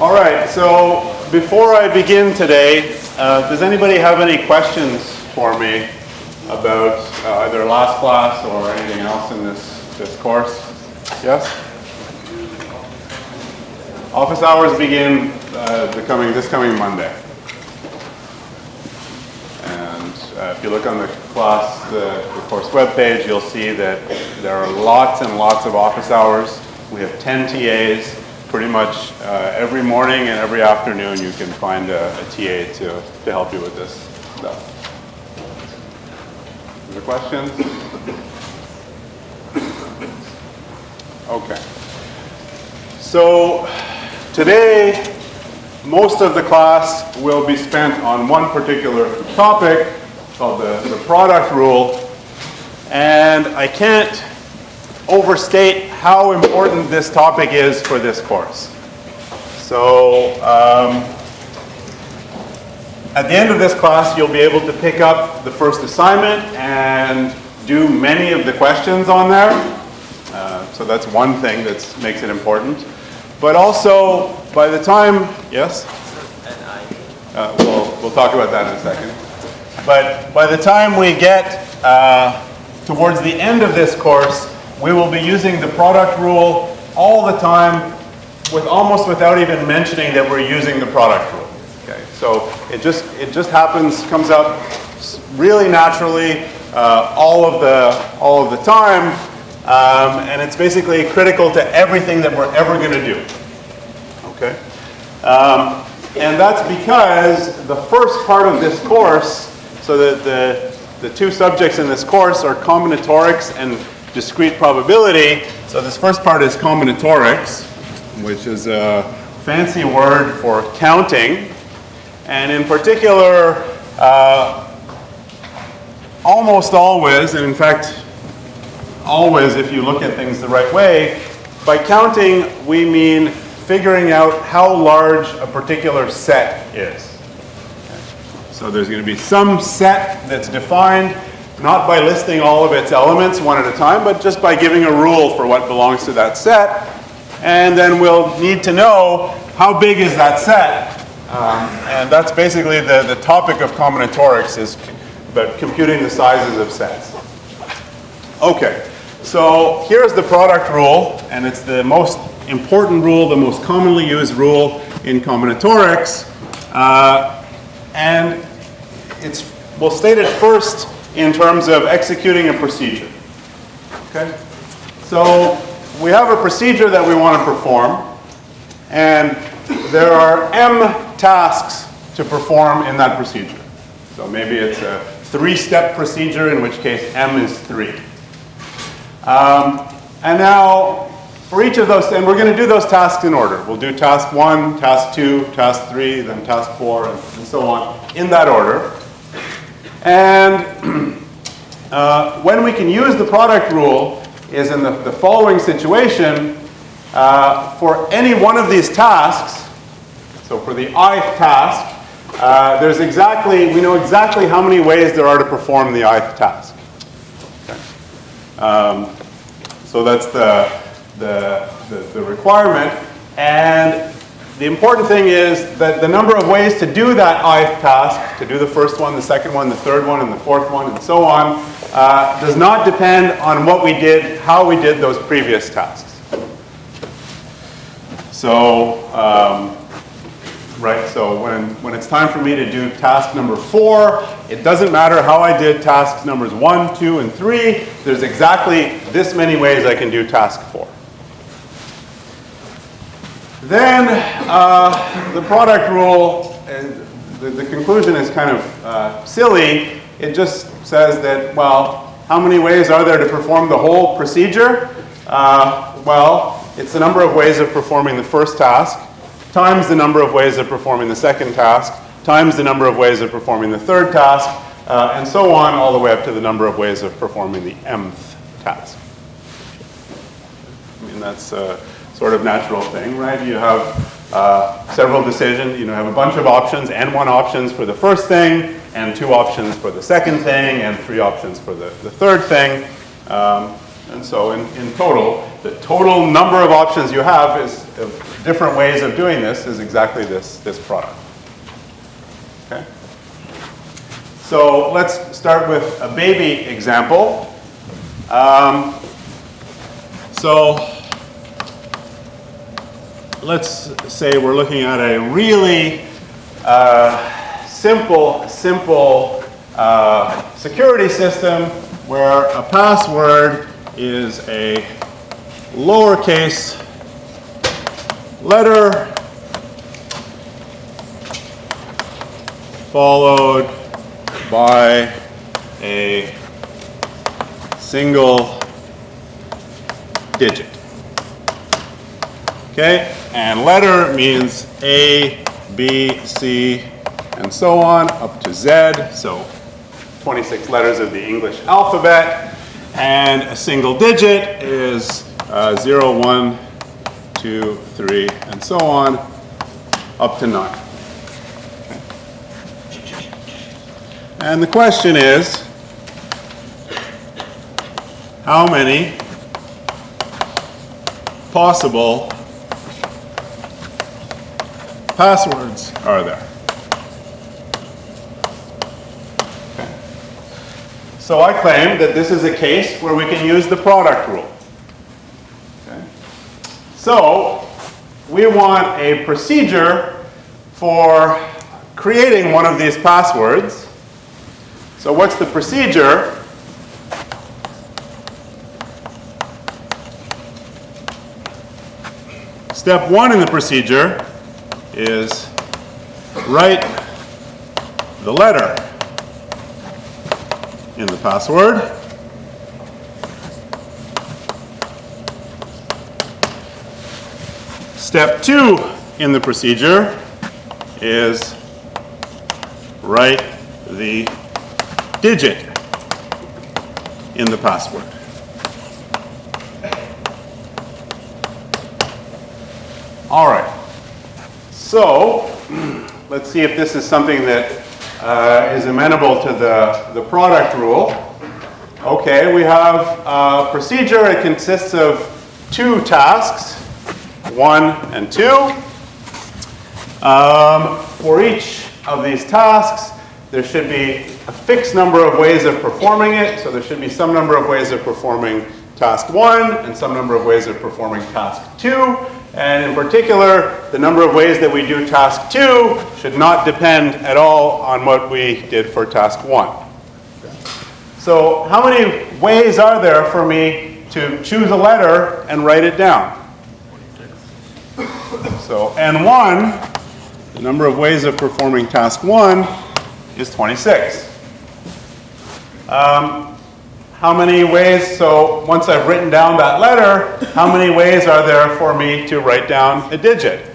All right, so before I begin today, does anybody have any questions for me about either last class or anything else in this course? Yes? Office hours begin this coming Monday. And if you look on the class, the course webpage, you'll see that there are lots and lots of office hours. We have 10 TAs. Pretty much every morning and every afternoon you can find a TA to help you with this stuff. Other questions? Okay. So today, most of the class will be spent on one particular topic called the product rule. And I can't overstate how important this topic is for this course. So at the end of this class, you'll be able to pick up the first assignment and do many of the questions on there. So that's one thing that makes it important. But also, by the time, yes? We'll talk about that in a second. But by the time we get towards the end of this course, we will be using the product rule all the time, without even mentioning that we're using the product rule. Okay, so it just comes out really naturally all of the time, and it's basically critical to everything that we're ever going to do. Okay, and that's because the first part of this course, so that the two subjects in this course are combinatorics and discrete probability. So this first part is combinatorics, which is a fancy word for counting. And in particular, almost always, and in fact, always if you look at things the right way, by counting we mean figuring out how large a particular set is. Okay. So there's going to be some set that's defined, not by listing all of its elements one at a time, but just by giving a rule for what belongs to that set. And then we'll need to know how big is that set. And that's basically the topic of combinatorics, is about computing the sizes of sets. Okay, so here's the product rule, and it's the most important rule, the most commonly used rule in combinatorics. And we'll state it first in terms of executing a procedure. Okay? So we have a procedure that we want to perform, and there are M tasks to perform in that procedure. So maybe it's a 3-step procedure, in which case M is 3. And now, for each of those, and we're going to do those tasks in order. We'll do task 1, task 2, task 3, then task 4, and so on, in that order. And when we can use the product rule is in the following situation. For any one of these tasks, so for the ith task, we know exactly how many ways there are to perform the ith task. Okay. So that's the requirement. And the important thing is that the number of ways to do that ith task, to do the first one, the second one, the third one, and the fourth one, and so on, does not depend on how we did those previous tasks. So, so when it's time for me to do task number 4, it doesn't matter how I did tasks numbers 1, 2, and 3. There's exactly this many ways I can do task 4. Then the product rule, the conclusion is kind of silly. It just says that, well, how many ways are there to perform the whole procedure? Well, it's the number of ways of performing the first task, times the number of ways of performing the second task, times the number of ways of performing the third task, and so on, all the way up to the number of ways of performing the mth task. I mean, that's sort of natural thing, right? You have several decisions. You have a bunch of options, n1 options for the first thing, and 2 options for the second thing, and 3 options for the third thing. And so in total, the total number of options you have is different ways of doing this is exactly this product. Okay? So let's start with a baby example. So let's say we're looking at a really simple security system where a password is a lowercase letter followed by a single digit. Okay, and letter means A, B, C, and so on up to Z. So 26 letters of the English alphabet. And a single digit is 0, 1, 2, 3, and so on up to 9. Okay. And the question is, how many possible passwords are there? Okay. So I claim that this is a case where we can use the product rule. Okay. So we want a procedure for creating one of these passwords. So what's the procedure? Step 1 in the procedure is write the letter in the password. Step 2 in the procedure is write the digit in the password. All right. So let's see if this is something that is amenable to the product rule. Okay, we have a procedure. It consists of 2 tasks, 1 and 2. For each of these tasks, there should be a fixed number of ways of performing it. So there should be some number of ways of performing task 1 and some number of ways of performing task 2. And in particular, the number of ways that we do task 2 should not depend at all on what we did for task 1. So how many ways are there for me to choose a letter and write it down? So N1, the number of ways of performing task 1 is 26. How many ways, so once I've written down that letter, how many ways are there for me to write down a digit?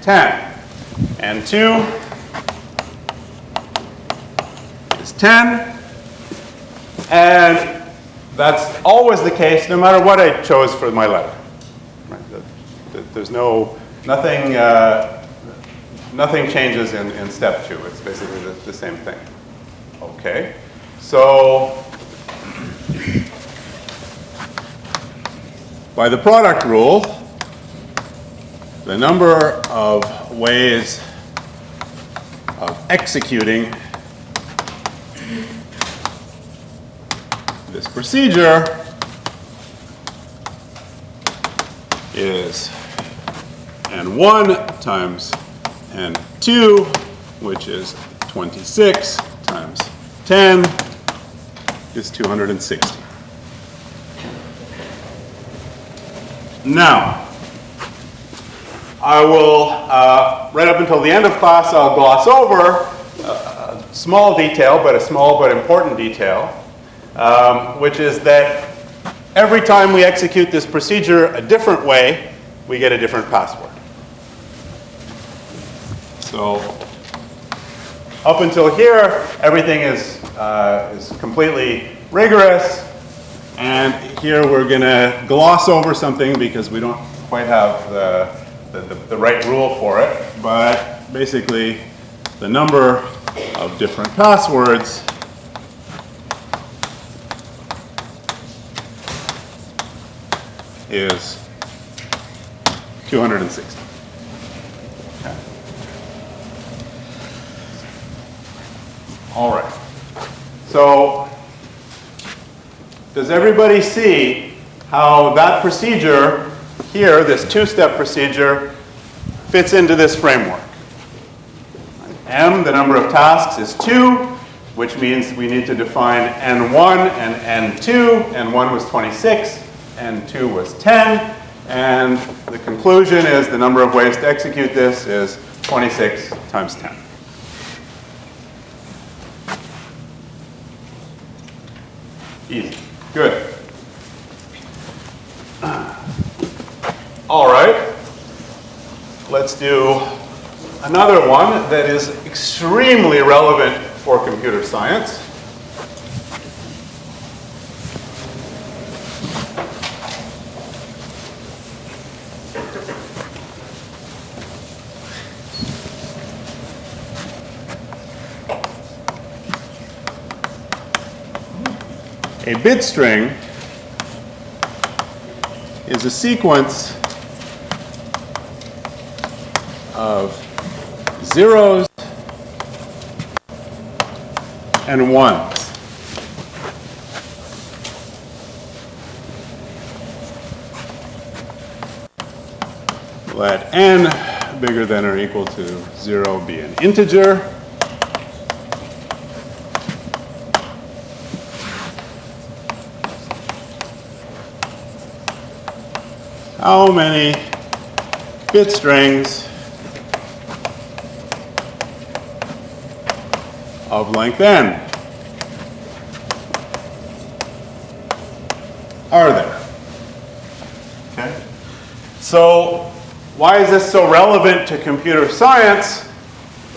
10. And 2 is 10. And that's always the case no matter what I chose for my letter. Right? There's nothing changes in step 2. It's basically the same thing. Okay, so by the product rule, the number of ways of executing this procedure is N1 times N2, which is 26 times 10 is 260. Now, I will, right up until the end of class, I'll gloss over a small detail, but a small but important detail, which is that every time we execute this procedure a different way, we get a different password. So, up until here, everything is completely rigorous. And here we're going to gloss over something because we don't quite have the right rule for it. But basically, the number of different passwords is 260. Okay. All right. So does everybody see how that procedure here, this two-step procedure, fits into this framework? M, the number of tasks, is 2, which means we need to define N1 and N2. N1 was 26, N2 was 10, and the conclusion is the number of ways to execute this is 26 times 10. Easy. Good. All right. Let's do another one that is extremely relevant for computer science. A bit string is a sequence of zeros and ones. Let n bigger than or equal to 0 be an integer. How many bit strings of length n are there? Okay. So why is this so relevant to computer science?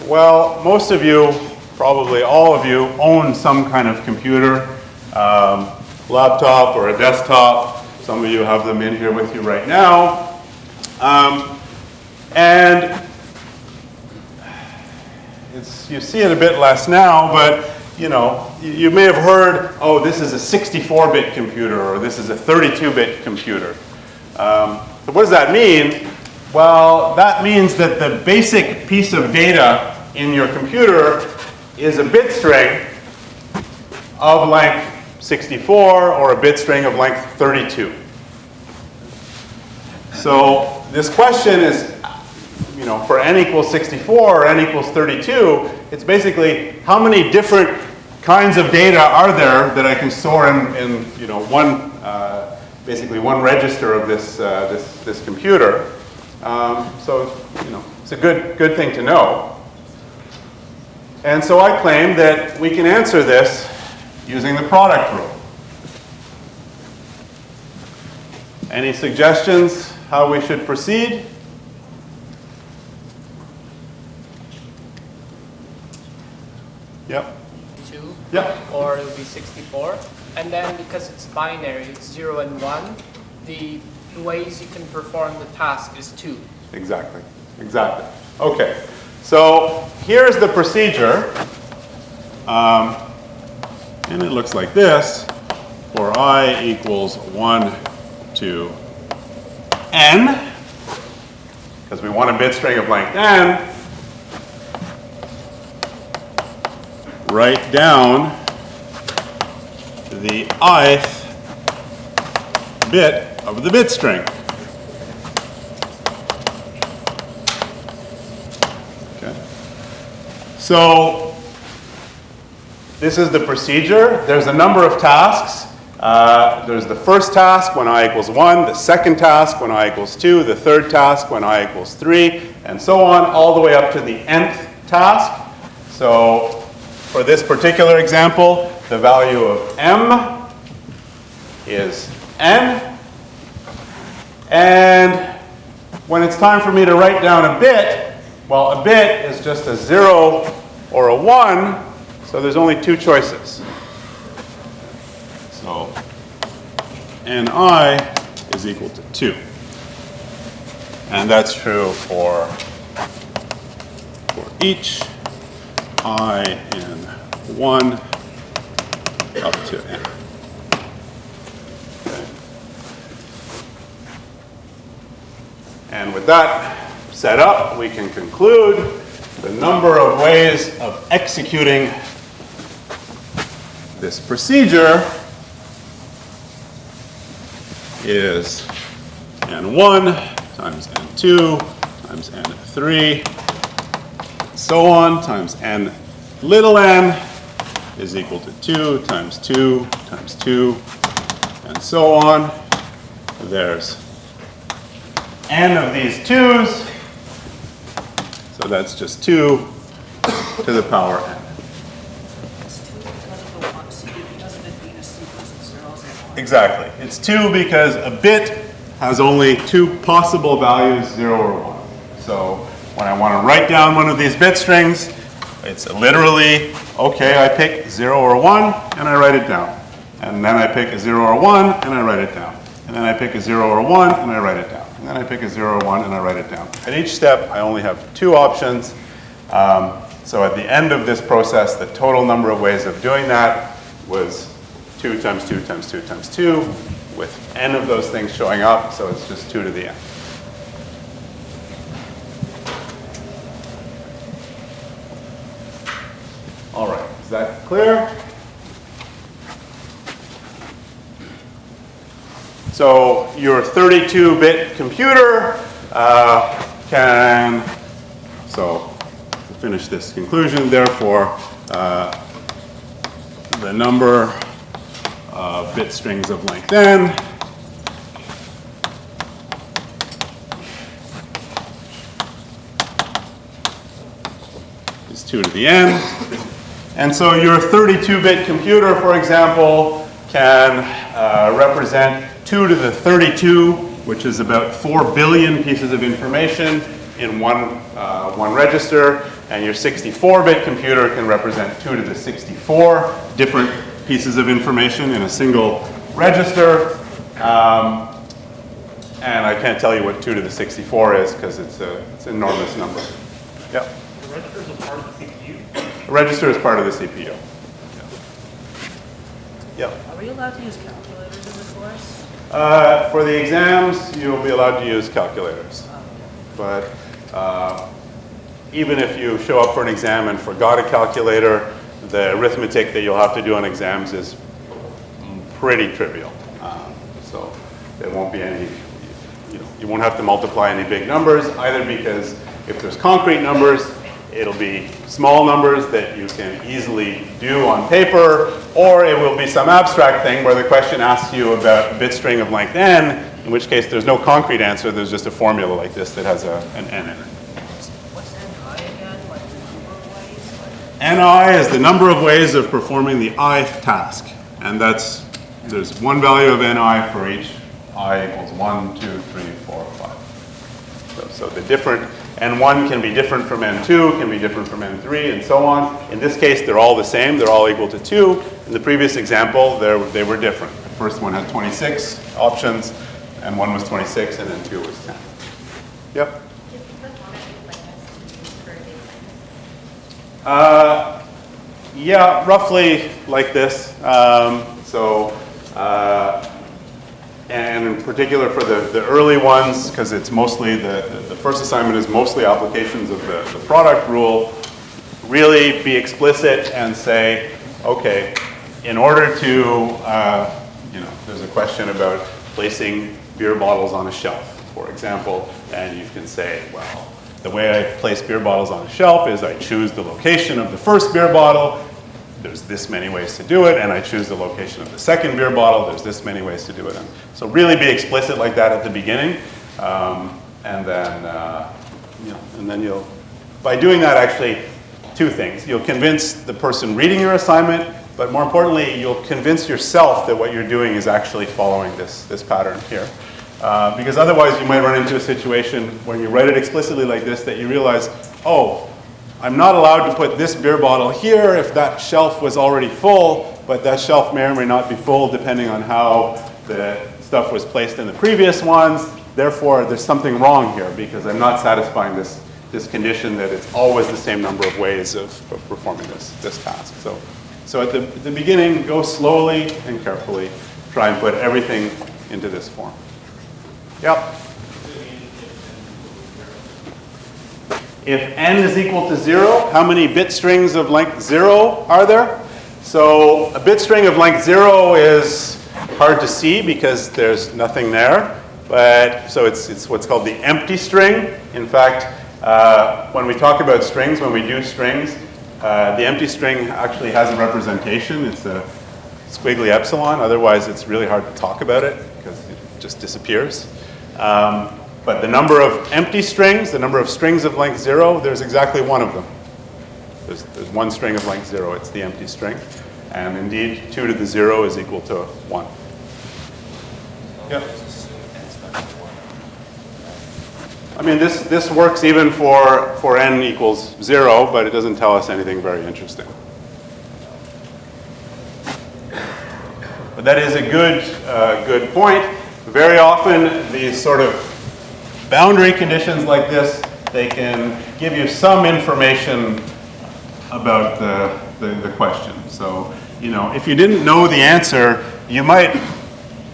Well, most of you, probably all of you, own some kind of computer, laptop or a desktop. Some of you have them in here with you right now. And you see it a bit less now, but you know, you may have heard, oh, this is a 64-bit computer, or this is a 32-bit computer. So what does that mean? Well, that means that the basic piece of data in your computer is a bit string of length 64 or a bit string of length 32. So this question is, you know, for n equals 64 or n equals 32, it's basically how many different kinds of data are there that I can store in you know, one, basically one register of this computer. So, you know, it's a good thing to know. And so I claim that we can answer this using the product rule. Any suggestions how we should proceed? Yep. 2. Yep. Or it would be 64. And then because it's binary, it's 0 and 1, the ways you can perform the task is 2. Exactly. Exactly. Okay. So here's the procedure. And it looks like this for I equals 1 to n, because we want a bit string of length n. Write down the ith bit of the bit string. Okay. So this is the procedure. There's a number of tasks. There's the first task when I equals 1, the second task when I equals 2, the third task when I equals 3, and so on, all the way up to the nth task. So for this particular example, the value of m is n. And when it's time for me to write down a bit, well, a bit is just a 0 or a 1, so there's only two choices. So ni is equal to 2. And that's true for each I in 1 up to n. Okay. And with that set up, we can conclude the number of ways of executing this procedure is n1 times n2 times n3, so on, times n little n is equal to 2 times 2 times 2, and so on. There's n of these 2's, so that's just 2 to the power n. It's 2 because of the 1, because of it being a sequence of zeros and ones. Exactly. It's 2 because a bit has only 2 possible values, 0 or 1. So when I want to write down one of these bit strings, it's literally, okay, I pick 0 or 1 and I write it down. And then I pick a 0 or 1 and I write it down. And then I pick a 0 or 1 and I write it down. And then I pick a 0 or 1 and I write it down. At each step, I only have 2 options. So at the end of this process, the total number of ways of doing that was 2 times 2 times 2 times 2, with n of those things showing up, so it's just 2 to the n. All right, is that clear? So your 32-bit computer can, so to finish this conclusion, therefore, the number of bit strings of length n is 2 to the n. And so your 32-bit computer, for example, can represent 2 to the 32, which is about 4 billion pieces of information in one register. And your 64-bit computer can represent 2 to the 64 different pieces of information in a single register. And I can't tell you what 2 to the 64 is because it's an enormous number. Yep. The register is a part of the CPU? The register is part of the CPU. Yep. Are we allowed to use calculators in the course? For the exams, you'll be allowed to use calculators. But even if you show up for an exam and forgot a calculator, the arithmetic that you'll have to do on exams is pretty trivial. So there won't be any, you won't have to multiply any big numbers, either because if there's concrete numbers, it'll be small numbers that you can easily do on paper, or it will be some abstract thing where the question asks you about a bit string of length n, in which case there's no concrete answer, there's just a formula like this that has an n in it. What's NI again? Like the number of ways? Ni is the number of ways of performing the ith task. And there's one value of Ni for each I equals 1, 2, 3, 4, 5. So the different, N1 can be different from N2, can be different from N3, and so on. In this case, they're all the same. They're all equal to 2. In the previous example, they were different. The first one had 26 options, and one was 26, and then 2 was 10. Yep. Yeah, roughly like this. And in particular for the early ones, because it's mostly the first assignment is mostly applications of the product rule, really be explicit and say, okay, in order to, there's a question about placing beer bottles on a shelf, for example, and you can say, well, the way I place beer bottles on a shelf is I choose the location of the first beer bottle, there's this many ways to do it, and I choose the location of the second beer bottle, there's this many ways to do it. And so really be explicit like that at the beginning, and then you'll, by doing that actually, 2 things. You'll convince the person reading your assignment, but more importantly, you'll convince yourself that what you're doing is actually following this pattern here. Because otherwise you might run into a situation when you write it explicitly like this that you realize, oh, I'm not allowed to put this beer bottle here if that shelf was already full, but that shelf may or may not be full depending on how the stuff was placed in the previous ones. Therefore, there's something wrong here because I'm not satisfying this condition that it's always the same number of ways of performing this task. So at the beginning, go slowly and carefully. Try and put everything into this form. Yep. if n is equal to 0, how many bit strings of length 0 are there? So a bit string of length 0 is hard to see because there's nothing there. But so it's what's called the empty string. In fact, when we talk about strings, when we do strings, the empty string actually has a representation. It's a squiggly epsilon. Otherwise, it's really hard to talk about it because it just disappears. But the number of empty strings, the number of strings of length 0, there's exactly one of them. There's one string of length 0. It's the empty string. And indeed, 2 to the 0 is equal to 1. Yep. I mean, this works even for n equals 0, but it doesn't tell us anything very interesting. But that is a good point. Very often, these sort of boundary conditions like this, they can give you some information about the question. So, you know, if you didn't know the answer, you might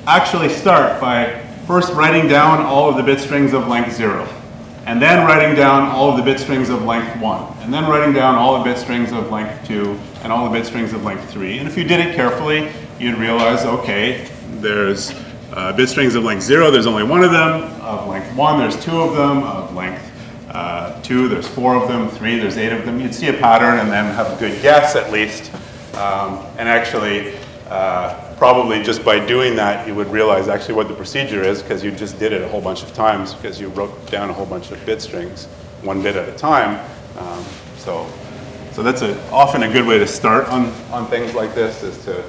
actually start by first writing down all of the bit strings of length 0, and then writing down all of the bit strings of length 1, and then writing down all the bit strings of length 2, and all the bit strings of length 3. And if you did it carefully, you'd realize, okay, there's bit strings of length 0, there's only one of them. Of length 1, there's 2 of them. Of length 2, there's 4 of them. 3, there's 8 of them. You'd see a pattern and then have a good guess at least. And actually, probably just by doing that, you would realize actually what the procedure is, because you just did it a whole bunch of times because you wrote down a whole bunch of bit strings, one bit at a time. So that's often a good way to start on things like this, is to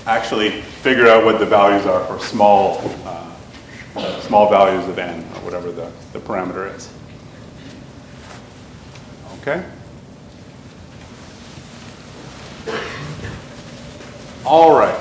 actually figure out what the values are for small values of n, or whatever the parameter is. Okay? All right.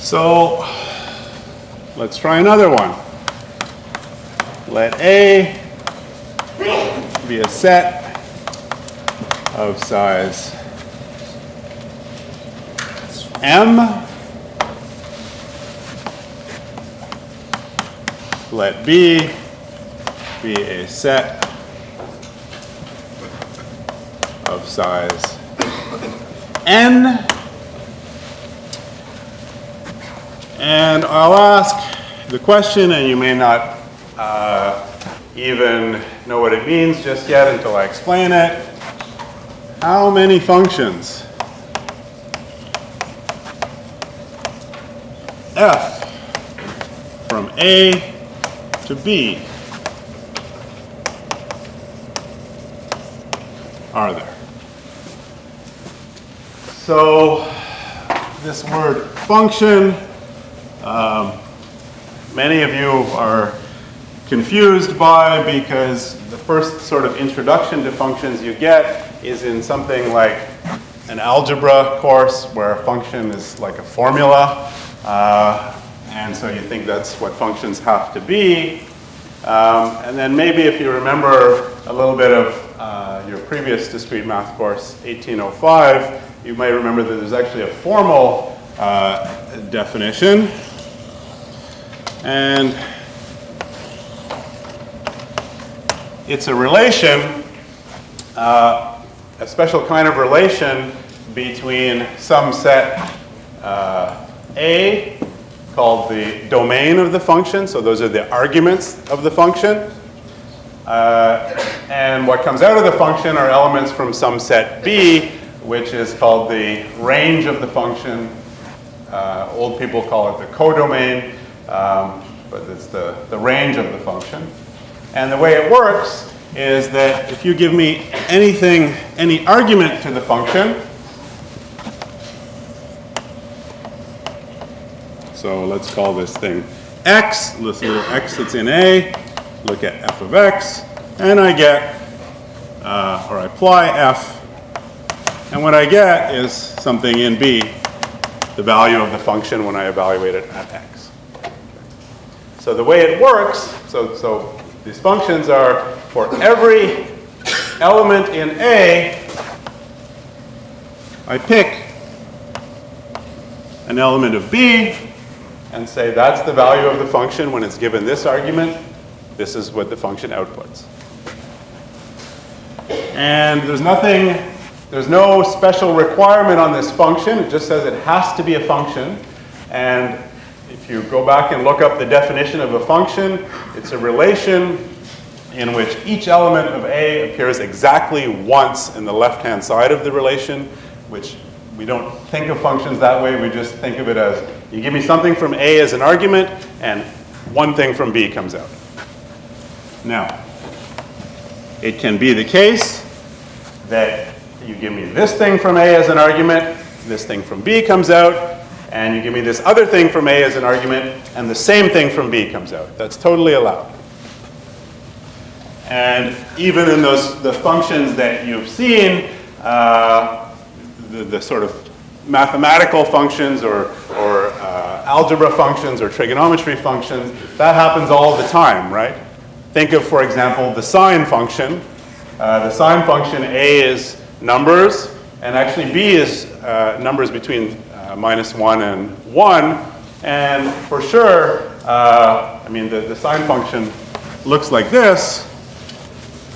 So let's try another one. Let A be a set of size M. Let B be a set of size N. And I'll ask the question, and you may not even know what it means just yet until I explain it. How many functions f from A to B are there? So this word function, many of you are confused by, because the first sort of introduction to functions you get is in something like an algebra course where a function is like a formula, and so you think that's what functions have to be. And then maybe if you remember a little bit of your previous discrete math course, 1805, you might remember that there's actually a formal definition. And it's a relation, a special kind of relation between some set A, called the domain of the function. So those are the arguments of the function. And what comes out of the function are elements from some set B, which is called the range of the function. Old people call it the codomain, but it's the range of the function. And the way it works is that if you give me anything, any argument to the function, so let's call this thing x, this little x that's in A, look at f of x, and I get, or I apply f, and what I get is something in B the value of the function when I evaluate it at x. So the way it works, so these functions are for every element in A, I pick an element of B and say that's the value of the function when it's given this argument. This is what the function outputs. And there's no special requirement on this function. It just says it has to be a function. And if you go back and look up the definition of a function, it's a relation in which each element of A appears exactly once in the left-hand side of the relation, which we don't think of functions that way. We just think of it as you give me something from A as an argument, and one thing from B comes out. Now, it can be the case that you give me this thing from A as an argument, this thing from B comes out, and you give me this other thing from A as an argument, and the same thing from B comes out. That's totally allowed. And even in the functions that you've seen, the sort of mathematical functions or algebra functions or trigonometry functions, that happens all the time, right? Think of, for example, the sine function. The sine function A is numbers, and actually B is numbers between -1 and 1. And for sure, I mean, the sine function looks like this.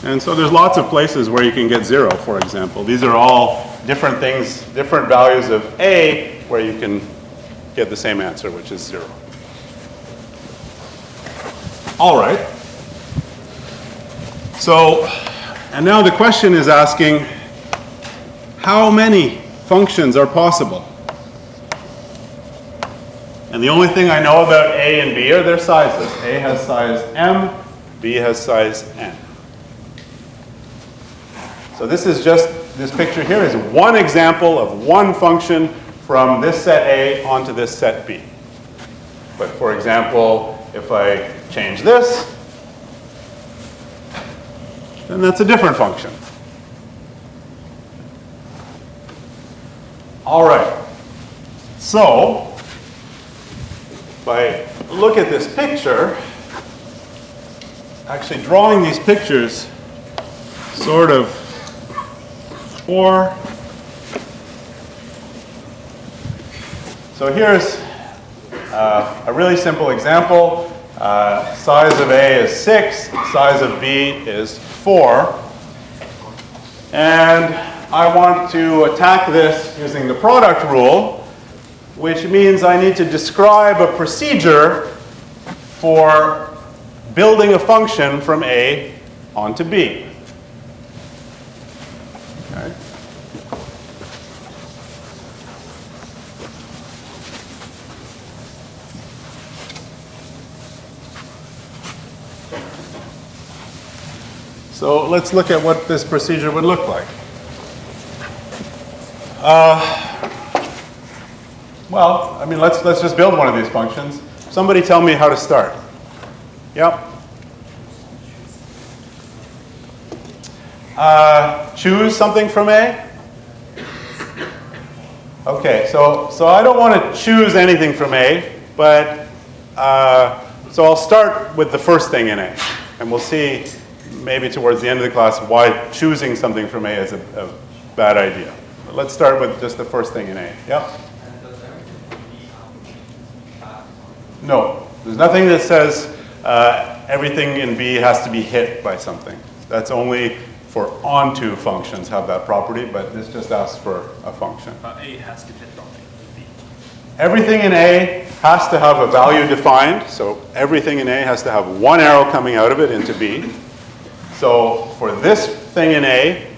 And so there's lots of places where you can get 0, for example. These are all different things, different values of A, where you can get the same answer, which is 0. All right. So, and now the question is asking, how many functions are possible? And the only thing I know about A and B are their sizes. A has size m, B has size n. So this picture here is one example of one function from this set A onto this set B. But for example, if I change this, then that's a different function. All right. So, if I look at this picture, actually drawing these pictures sort of for. So here's a really simple example. Size of A is 6, size of B is 4. And I want to attack this using the product rule, which means I need to describe a procedure for building a function from A onto B. Okay. So let's look at what this procedure would look like. Well, I mean, let's just build one of these functions. Somebody tell me how to start. Yep. Choose something from A. Okay, so I don't want to choose anything from A, but so I'll start with the first thing in A, and we'll see maybe towards the end of the class why choosing something from A is a bad idea. But let's start with just the first thing in A. Yep. No, there's nothing that says everything in B has to be hit by something. That's only for onto functions have that property, but this just asks for a function. A has to hit something. B. Everything in A has to have a value defined, so everything in A has to have one arrow coming out of it into B. So for this thing in A,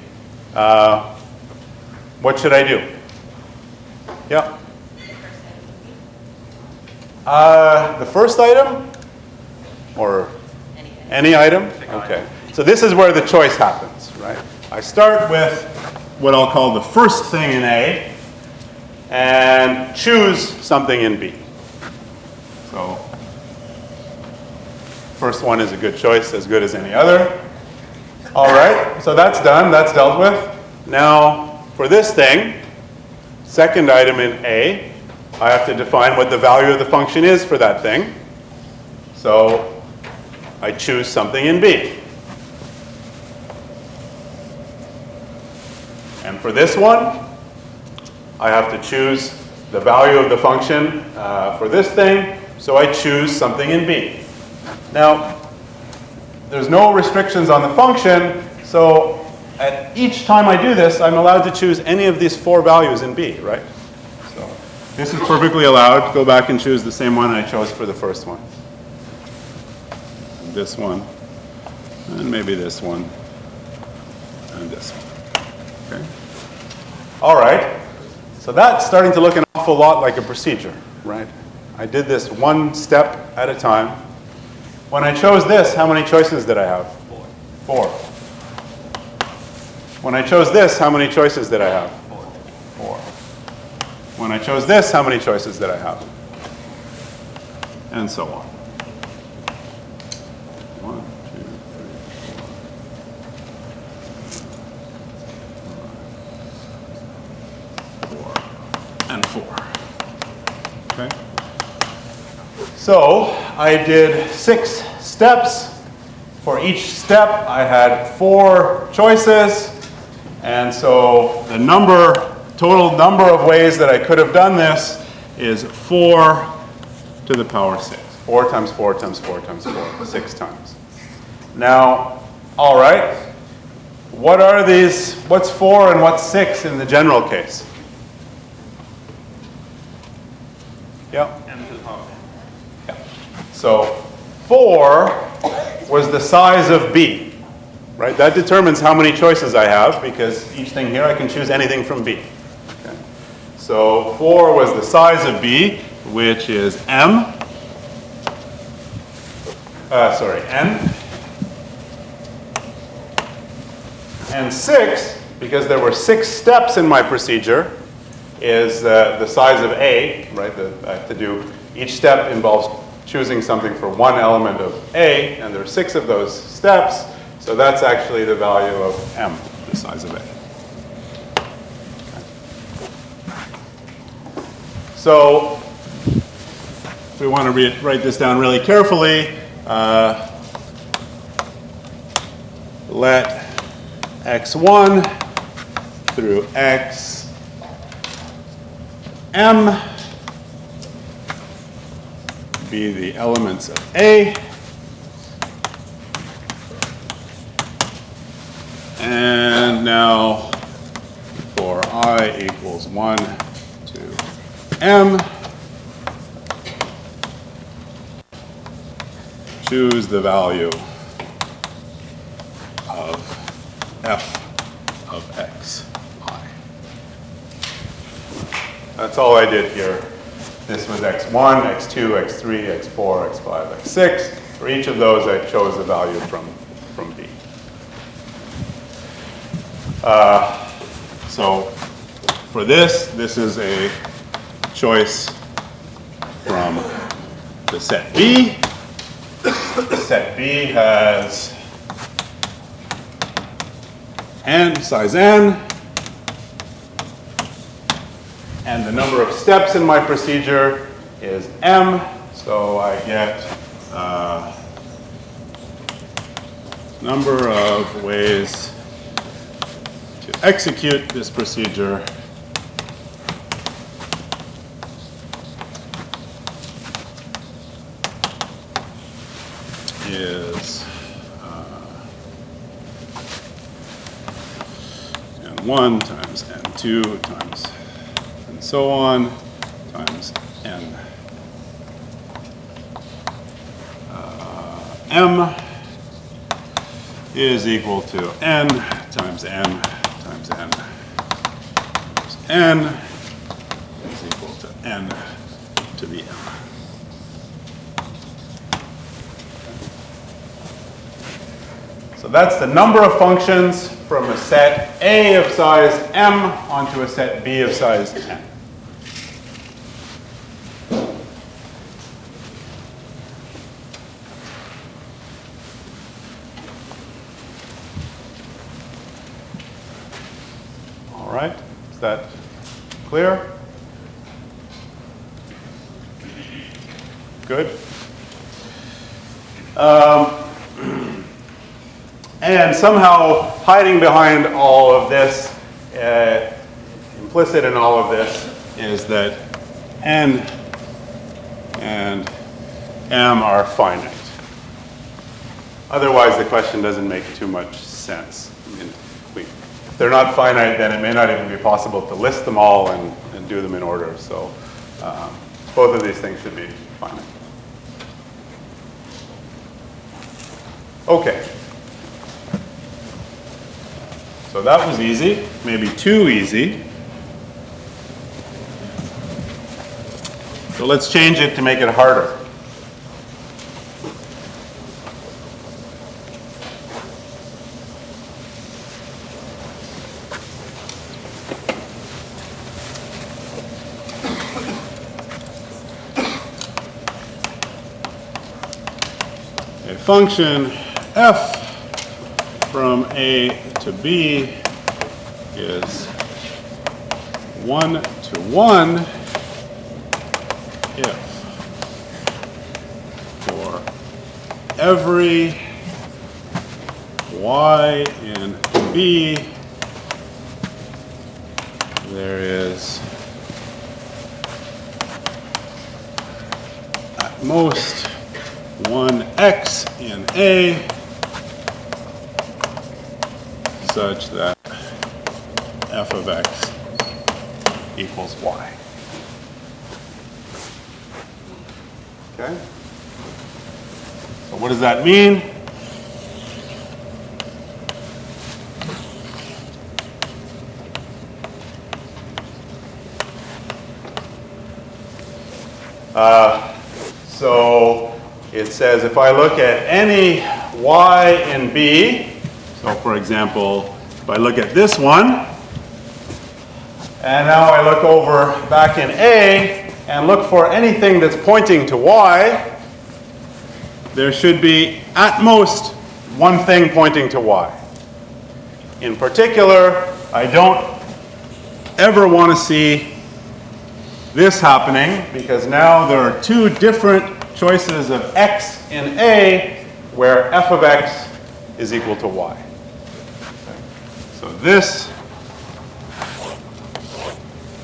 what should I do? Yeah. The first item? Or any item? Okay. So this is where the choice happens, right? I start with what I'll call the first thing in A and choose something in B. So first one is a good choice, as good as any other. All right, so that's done, that's dealt with. Now, for this thing, second item in A, I have to define what the value of the function is for that thing. So I choose something in B. And for this one, I have to choose the value of the function for this thing, so I choose something in B. Now, there's no restrictions on the function, so at each time I do this, I'm allowed to choose any of these 4 values in B, right? So this is perfectly allowed. Go back and choose the same one I chose for the first one. And this one, and maybe this one, and this one. Okay? All right. So that's starting to look an awful lot like a procedure, right? I did this one step at a time. When I chose this, how many choices did I have? 4. When I chose this, how many choices did I have? 4. When I chose this, how many choices did I have? And so on. 1, 2, 3, 4, and 4. Okay? So I did 6 steps. For each step, I had 4 choices. And so the total number of ways that I could have done this is 4 to the power 6. 4 times 4 times 4 times 4, 6 times. Now, all right, what are these? What's 4 and what's 6 in the general case? Yeah. M to the power. Yeah. So 4 was the size of B, right? That determines how many choices I have, because each thing here I can choose anything from B. Okay. So 4 was the size of B, which is N. And 6, because there were 6 steps in my procedure, is the size of A, right? I have to do, each step involves choosing something for one element of A, and there are 6 of those steps, so that's actually the value of M, the size of A. Okay. So if we want to write this down really carefully, let x1 through xm be the elements of A, and now for I equals 1 to m, choose the value of f of x I. That's all I did here. This was x1, x2, x3, x4, x5, x6. For each of those, I chose the value from B. So for this is a choice from the set B. Set B has n, size n, and the number of steps in my procedure is m, so I get number of ways to execute this procedure is n1 times n2 times and so on times n. M is equal to n times n times n times n is equal to n to the m. So that's the number of functions from a set A of size m onto a set B of size n. All right, is that clear? Good. And somehow hiding behind all of this, implicit in all of this, is that n and m are finite. Otherwise, the question doesn't make too much sense. I mean, if they're not finite, then it may not even be possible to list them all and do them in order. So both of these things should be finite. Okay. So that was easy, maybe too easy. So let's change it to make it harder. A function f from A to B is 1 to 1 if for every y in B there is at most one x in A such that f of x equals y. Okay? So what does that mean? So it says if I look at any y in B, so for example, if I look at this one, and now I look over back in A and look for anything that's pointing to y, there should be at most one thing pointing to y. In particular, I don't ever want to see this happening because now there are two different choices of x in A where f of x is equal to y. So this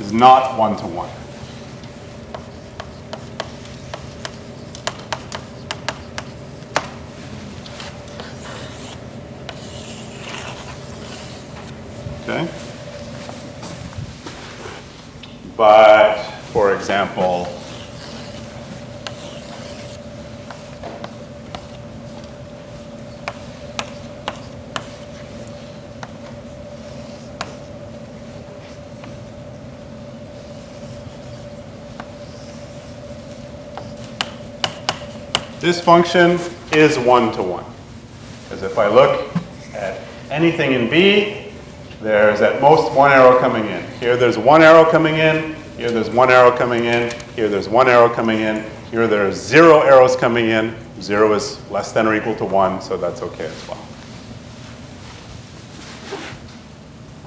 is not one-to-one. Okay? But, for example, this function is one-to-one. Because if I look at anything in B, there's at most one arrow coming in. Here there's one arrow coming in, here there's one arrow coming in, here there's one arrow coming in, here there's 0 arrows coming in. 0 is less than or equal to 1, so that's okay as well.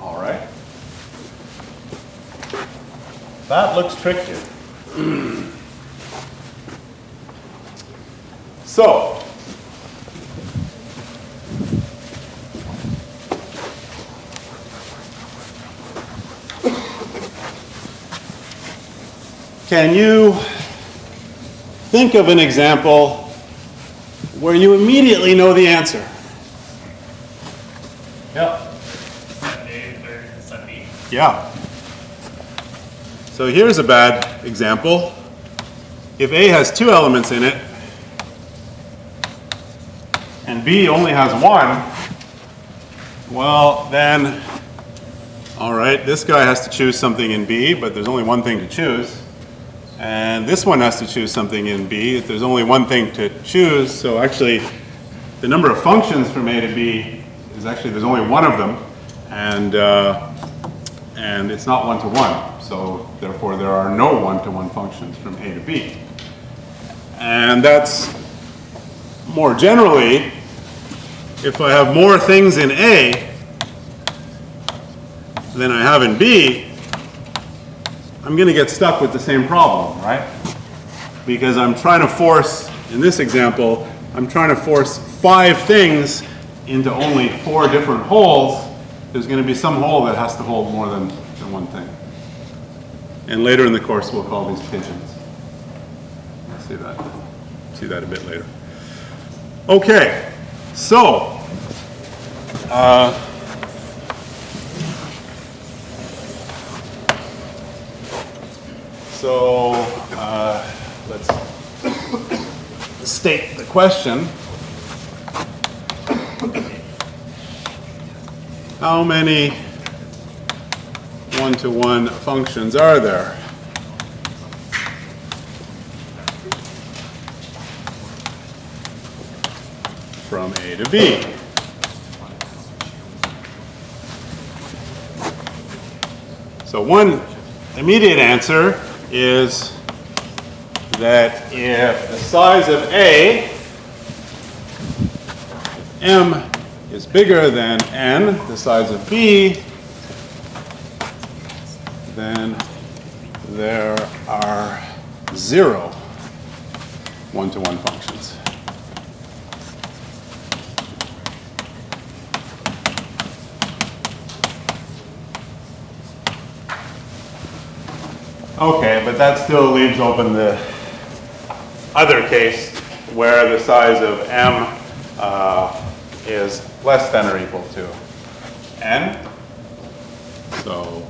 All right. That looks tricky. So, can you think of an example where you immediately know the answer? Yeah. Set A third and set B. Yeah. So here's a bad example. If A has 2 elements in it, and B only has 1, well then, all right, this guy has to choose something in B, but there's only one thing to choose. And this one has to choose something in B. There's only one thing to choose, so actually the number of functions from A to B is actually, there's only one of them, and it's not one-to-one. So therefore there are no one-to-one functions from A to B. And that's more generally, if I have more things in A than I have in B, I'm going to get stuck with the same problem, right? because I'm trying to force, in this example, I'm trying to force 5 things into only 4 different holes. There's going to be some hole that has to hold more than one thing. And later in the course, we'll call these pigeons. See that a bit later. Okay, so let's state the question. How many one-to-one functions are there? From A to B. So one immediate answer is that if the size of A, M, is bigger than N, the size of B, then there are 0 one-to-one functions. Okay, but that still leaves open the other case where the size of M is less than or equal to N. So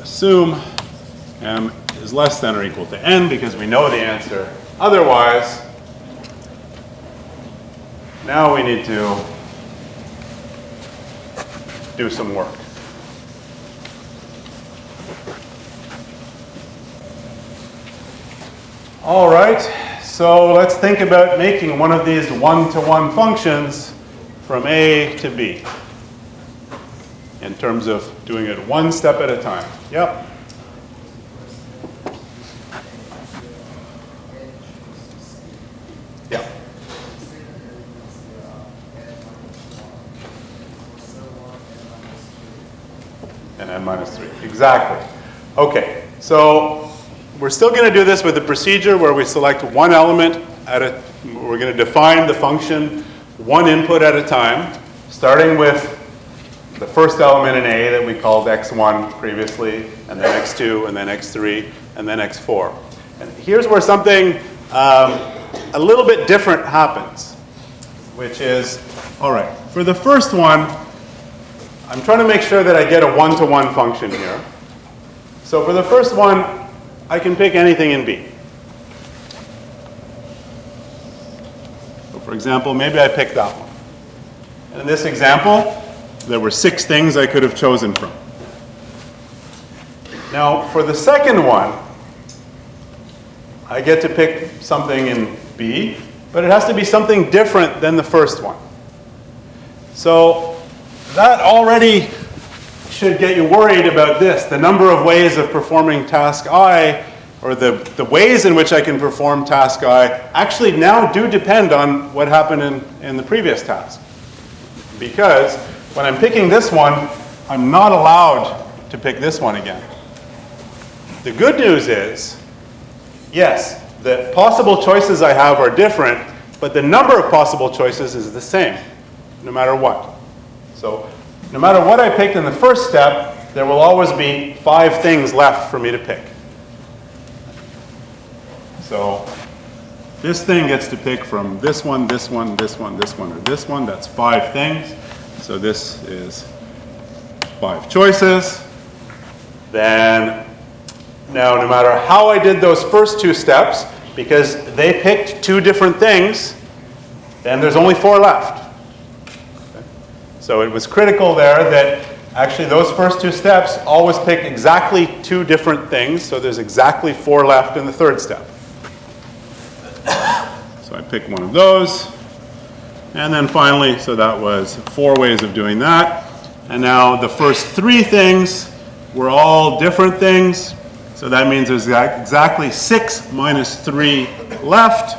assume M is less than or equal to N because we know the answer. Otherwise, now we need to do some work. All right, so let's think about making one of these one-to-one functions from A to B in terms of doing it one step at a time. Yep. Yeah. And n minus 3. Exactly. Okay, so we're still going to do this with a procedure where we select one element at a, we're going to define the function one input at a time, starting with the first element in A that we called x1 previously, and then x2, and then x3, and then x4. And here's where something a little bit different happens, which is, all right, for the first one, I'm trying to make sure that I get a one-to-one function here. So for the first one, I can pick anything in B. So for example, maybe I pick that one. And in this example, there were 6 things I could have chosen from. Now, for the second one, I get to pick something in B, but it has to be something different than the first one. So that already should get you worried about this. The number of ways of performing task I, or the ways in which I can perform task I, actually now do depend on what happened in the previous task. Because when I'm picking this one, I'm not allowed to pick this one again. The good news is, yes, the possible choices I have are different, but the number of possible choices is the same, no matter what. So no matter what I picked in the first step, there will always be 5 things left for me to pick. So this thing gets to pick from this one, this one, this one, this one, or this one. That's 5 things. So this is 5 choices. Then, now no matter how I did those first 2 steps, because they picked 2 different things, then there's only 4 left. So it was critical there that actually those first 2 steps always pick exactly 2 different things, so there's exactly 4 left in the third step. So I pick one of those, and then finally, so that was 4 ways of doing that. And now the first 3 things were all different things, so that means there's exactly 6 minus 3 left.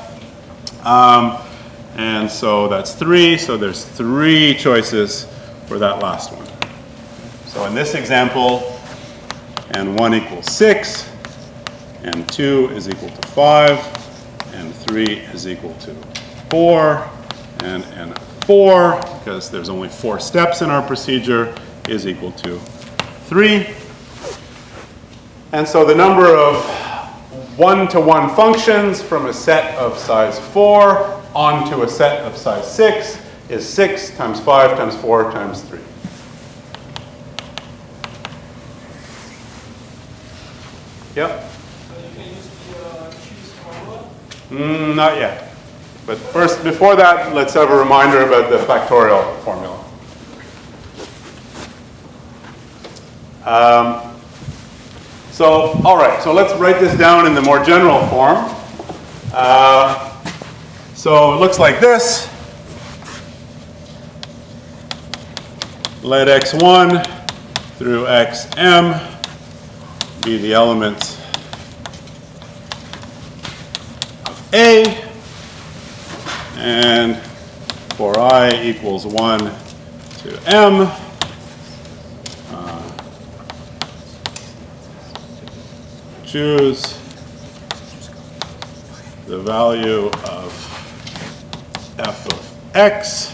And so that's 3, so there's 3 choices for that last one. So in this example, and 1 equals 6, and 2 is equal to 5, and 3 is equal to 4, and n4, because there's only 4 steps in our procedure, is equal to 3. And so the number of one-to-one functions from a set of size 4 onto a set of size 6 is 6 times 5 times 4 times 3. Yep? So you can use the choose formula. Not yet. But first, before that, let's have a reminder about the factorial formula. All right, so let's write this down in the more general form. So it looks like this. Let x1 through xm be the elements of A, and for I equals 1 to m, choose the value of f of x,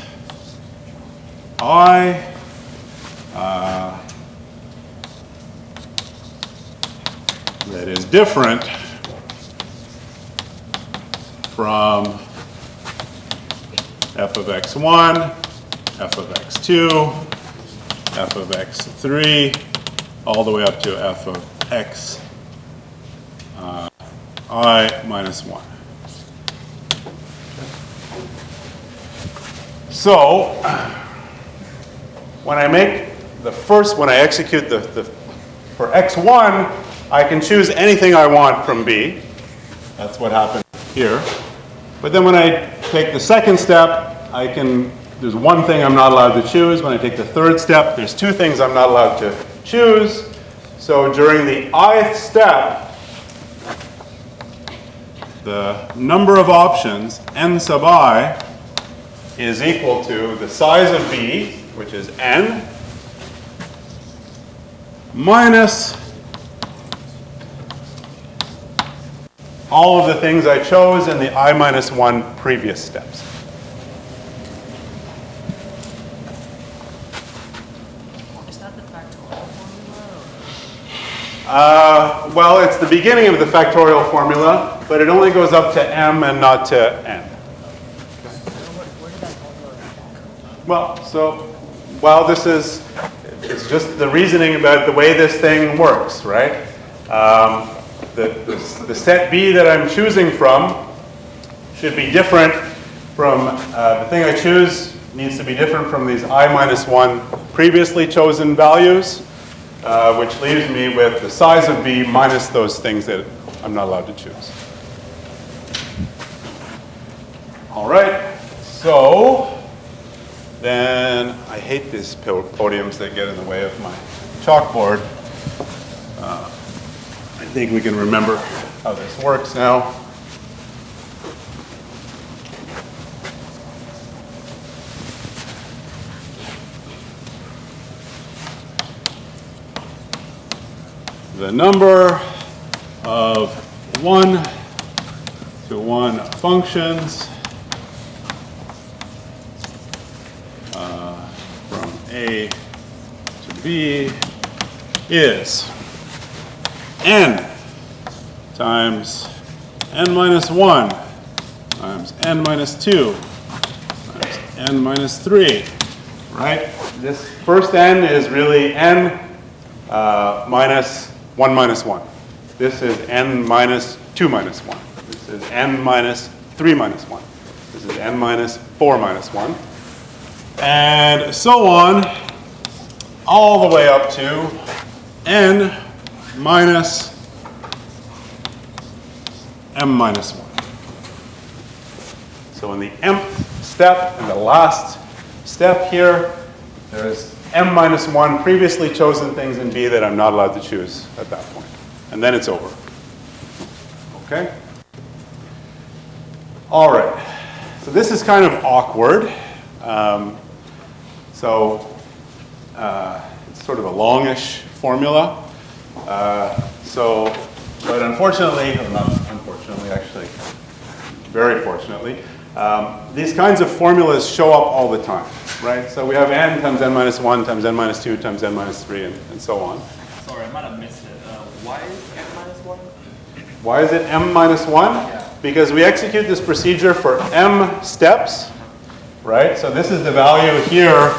I, that is different from f of x1, f of x2, f of x3, all the way up to f of x I minus 1. So when I make when I execute for x1, I can choose anything I want from B. That's what happened here. But then when I take the second step, there's one thing I'm not allowed to choose. When I take the third step, there's 2 things I'm not allowed to choose. So during the ith step, the number of options, n sub I, is equal to the size of B, which is n, minus all of the things I chose in the I minus 1 previous steps. Is that the factorial formula? Well, it's the beginning of the factorial formula, but it only goes up to m and not to n. Where did that formula come from? Well, it's just the reasoning about the way this thing works, right? The set B that I'm choosing from should be different from, the thing I choose needs to be different from these I minus 1 previously chosen values, which leaves me with the size of B minus those things that I'm not allowed to choose. All right, so then I hate these podiums that get in the way of my chalkboard. I think we can remember how this works now. The number of one-to-one functions from A to B is n times n minus 1 times n minus 2 times n minus 3, right? This first n is really n minus 1 minus 1. This is n minus 2 minus 1. This is n minus 3 minus 1. This is n minus 4 minus 1. And so on, all the way up to n minus m minus 1. So in the mth step, in the last step here, there's m minus 1 previously chosen things in B that I'm not allowed to choose at that point. And then it's over. Okay? All right. So this is kind of awkward. It's sort of a longish formula. But unfortunately, or not unfortunately, actually, very fortunately, these kinds of formulas show up all the time, right? So we have n times n minus 1 times n minus 2 times n minus 3 and so on. Sorry, I might have missed it. Why is n minus 1? Why is it m minus 1? Yeah. Because we execute this procedure for m steps, right? So this is the value here.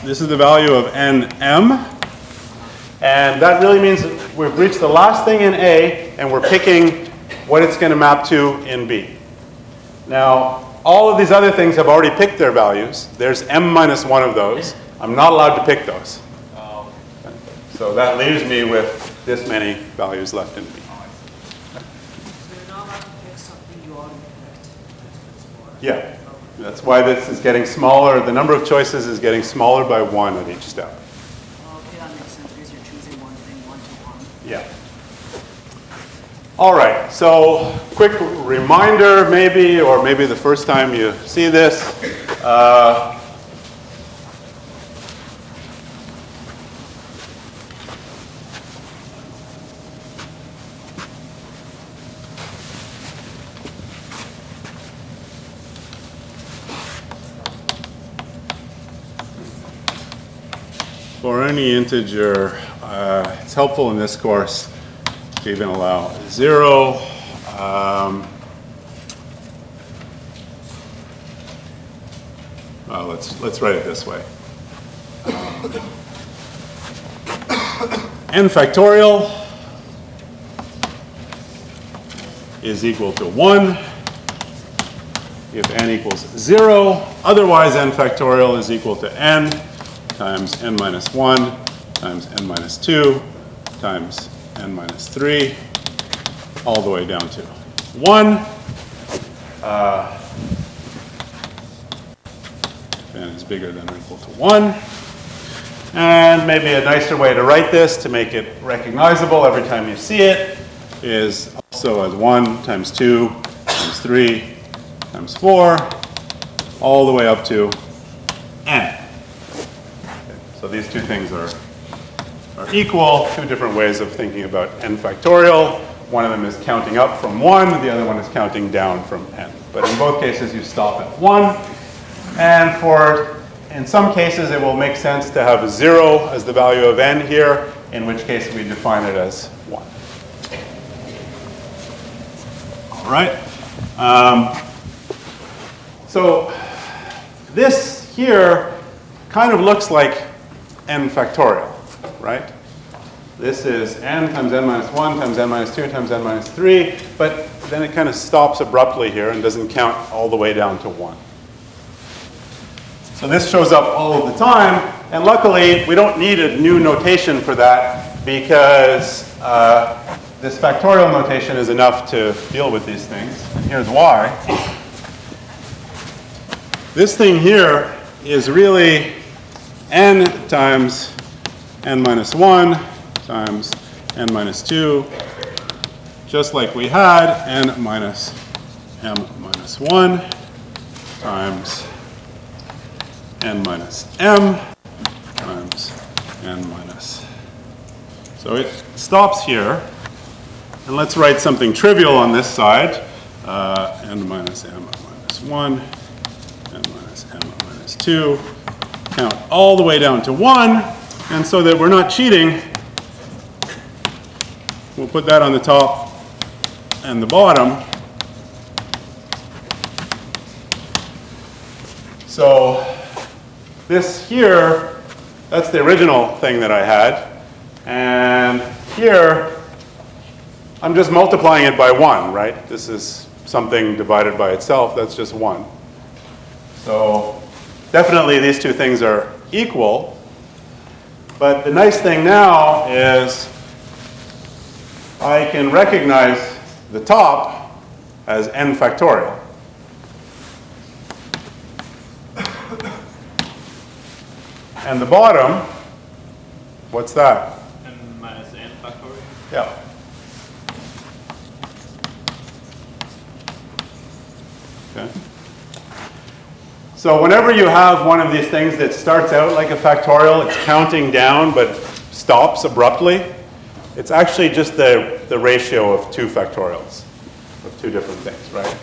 This is the value of nm. And that really means that we've reached the last thing in A, and we're picking what it's going to map to in B. Now, all of these other things have already picked their values. There's m minus 1 of those. I'm not allowed to pick those. So that leaves me with this many values left in B. So you're not allowed to pick something you already picked. That's what it's for. Yeah, that's why this is getting smaller. The number of choices is getting smaller by 1 at each step. Okay, that makes sense because you're choosing one thing, 1 to 1. Yeah. All right, so quick reminder maybe, or maybe the first time you see this. For any integer, it's helpful in this course to even allow 0. Let's write it this way. N factorial is equal to 1 if n equals 0. Otherwise, n factorial is equal to n times n minus 1 times n minus 2 times n minus 3, all the way down to 1. N is bigger than or equal to 1. And maybe a nicer way to write this to make it recognizable every time you see it is also as 1 times 2 times 3 times 4, all the way up to n. So these two things are equal, two different ways of thinking about n factorial. One of them is counting up from 1, the other one is counting down from n. But in both cases, you stop at 1. And in some cases, it will make sense to have 0 as the value of n here, in which case we define it as 1. All right. So this here kind of looks like n factorial, right? This is n times n minus 1 times n minus 2 times n minus 3, but then it kind of stops abruptly here and doesn't count all the way down to 1. So this shows up all of the time, and luckily we don't need a new notation for that because this factorial notation is enough to deal with these things. And here's why. This thing here is really n times n minus 1 times n minus 2, just like we had, n minus m minus 1 times n minus m times n minus. So it stops here. And let's write something trivial on this side. N minus m minus 1, n minus m minus 2. Count all the way down to 1. And so that we're not cheating, we'll put that on the top and the bottom. So this here, that's the original thing that I had. And here, I'm just multiplying it by 1, right? This is something divided by itself. That's just 1. So definitely these two things are equal. But the nice thing now is I can recognize the top as n factorial. And the bottom, what's that? n minus n factorial. Yeah. Okay. So whenever you have one of these things that starts out like a factorial, it's counting down but stops abruptly, it's actually just the ratio of two factorials, of two different things, right?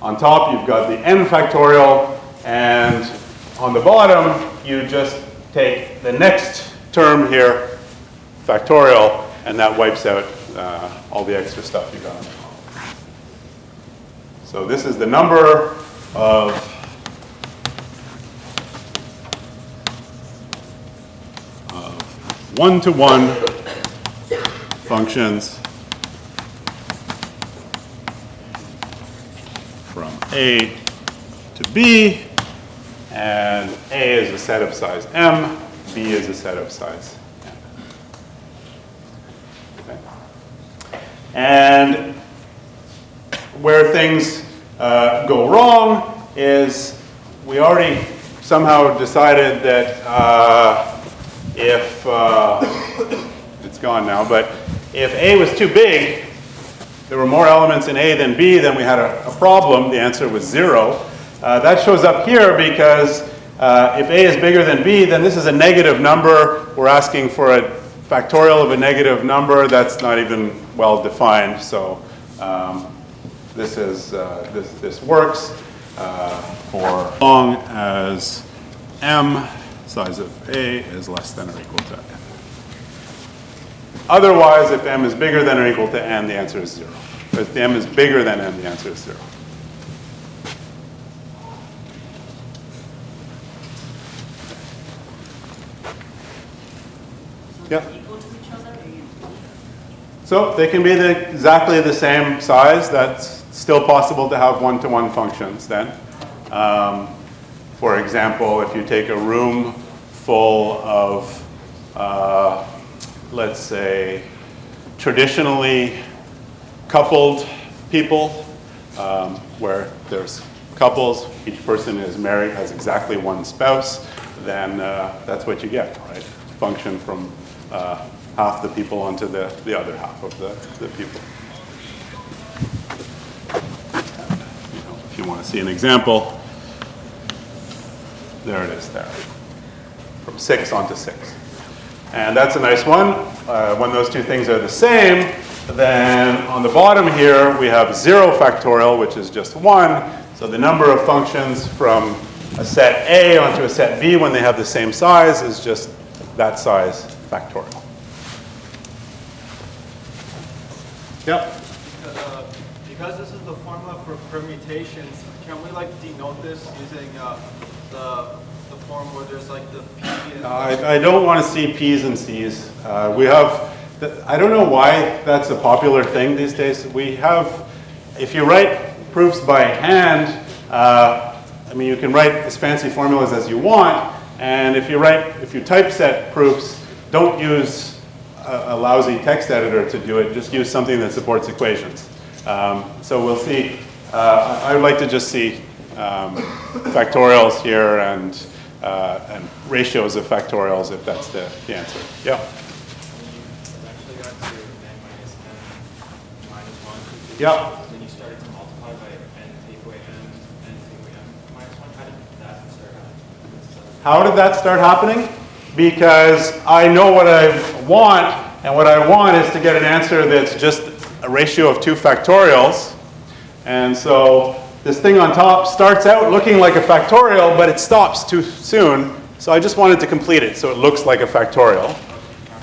On top, you've got the n factorial, and on the bottom, you just take the next term here, factorial, and that wipes out all the extra stuff you got. So this is the number of one-to-one functions from A to B, and A is a set of size M, B is a set of size N. Okay. And where things go wrong is we already somehow decided that if it's gone now, but if A was too big, there were more elements in A than B, then we had a problem. The answer was 0. That shows up here because if A is bigger than B, then this is a negative number. We're asking for a factorial of a negative number. That's not even well defined. So this works for as long as M size of A is less than or equal to N. Otherwise, if M is bigger than or equal to N, the answer is 0. If M is bigger than N, the answer is 0. Yeah. Equal to each other, A and B? So they can be exactly the same size. That's still possible to have one-to-one functions then. For example, if you take a room full of, let's say, traditionally coupled people, where there's couples, each person is married, has exactly one spouse, then that's what you get, right? Function from half the people onto the other half of the people. If you want to see an example, there it is there. From 6 onto 6. And that's a nice one. When those two things are the same, then on the bottom here we have 0 factorial, which is just 1. So the number of functions from a set A onto a set B when they have the same size is just that size factorial. Yep. Because this is the formula for permutations, can we like denote this using the form where there's like the P and I don't want to see P's and C's. We have, I don't know why that's a popular thing these days. We have, if you write proofs by hand, I mean, you can write as fancy formulas as you want, and if you typeset proofs, don't use a lousy text editor to do it, just use something that supports equations. So we'll see, I would like to just see factorials here and ratios of factorials if that's the answer. Yeah? Eventually got to n minus n minus 1. Yeah. Then you started to multiply by n take away n take away n minus 1. How did that start happening? How did that start happening? Because I know what I want, and what I want is to get an answer that's just a ratio of 2 factorials. And so this thing on top starts out looking like a factorial, but it stops too soon. So I just wanted to complete it so it looks like a factorial.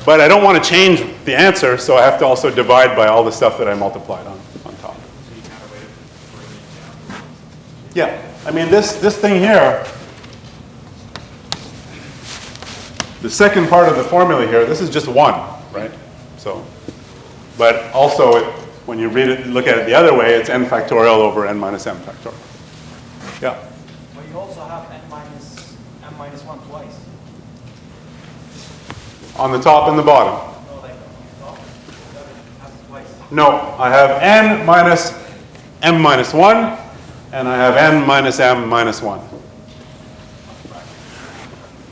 But I don't want to change the answer, so I have to also divide by all the stuff that I multiplied on top. So you kind of waited for bringing it down. Yeah, I mean, this thing here, the second part of the formula here, this is just 1, right? So, but also, when you read it, look at it the other way, it's n factorial over n minus m factorial. Yeah. But you also have n minus 1 twice. On the top and the bottom. No, like on top, that has twice. No, I have n minus m minus 1, and I have n minus m minus 1.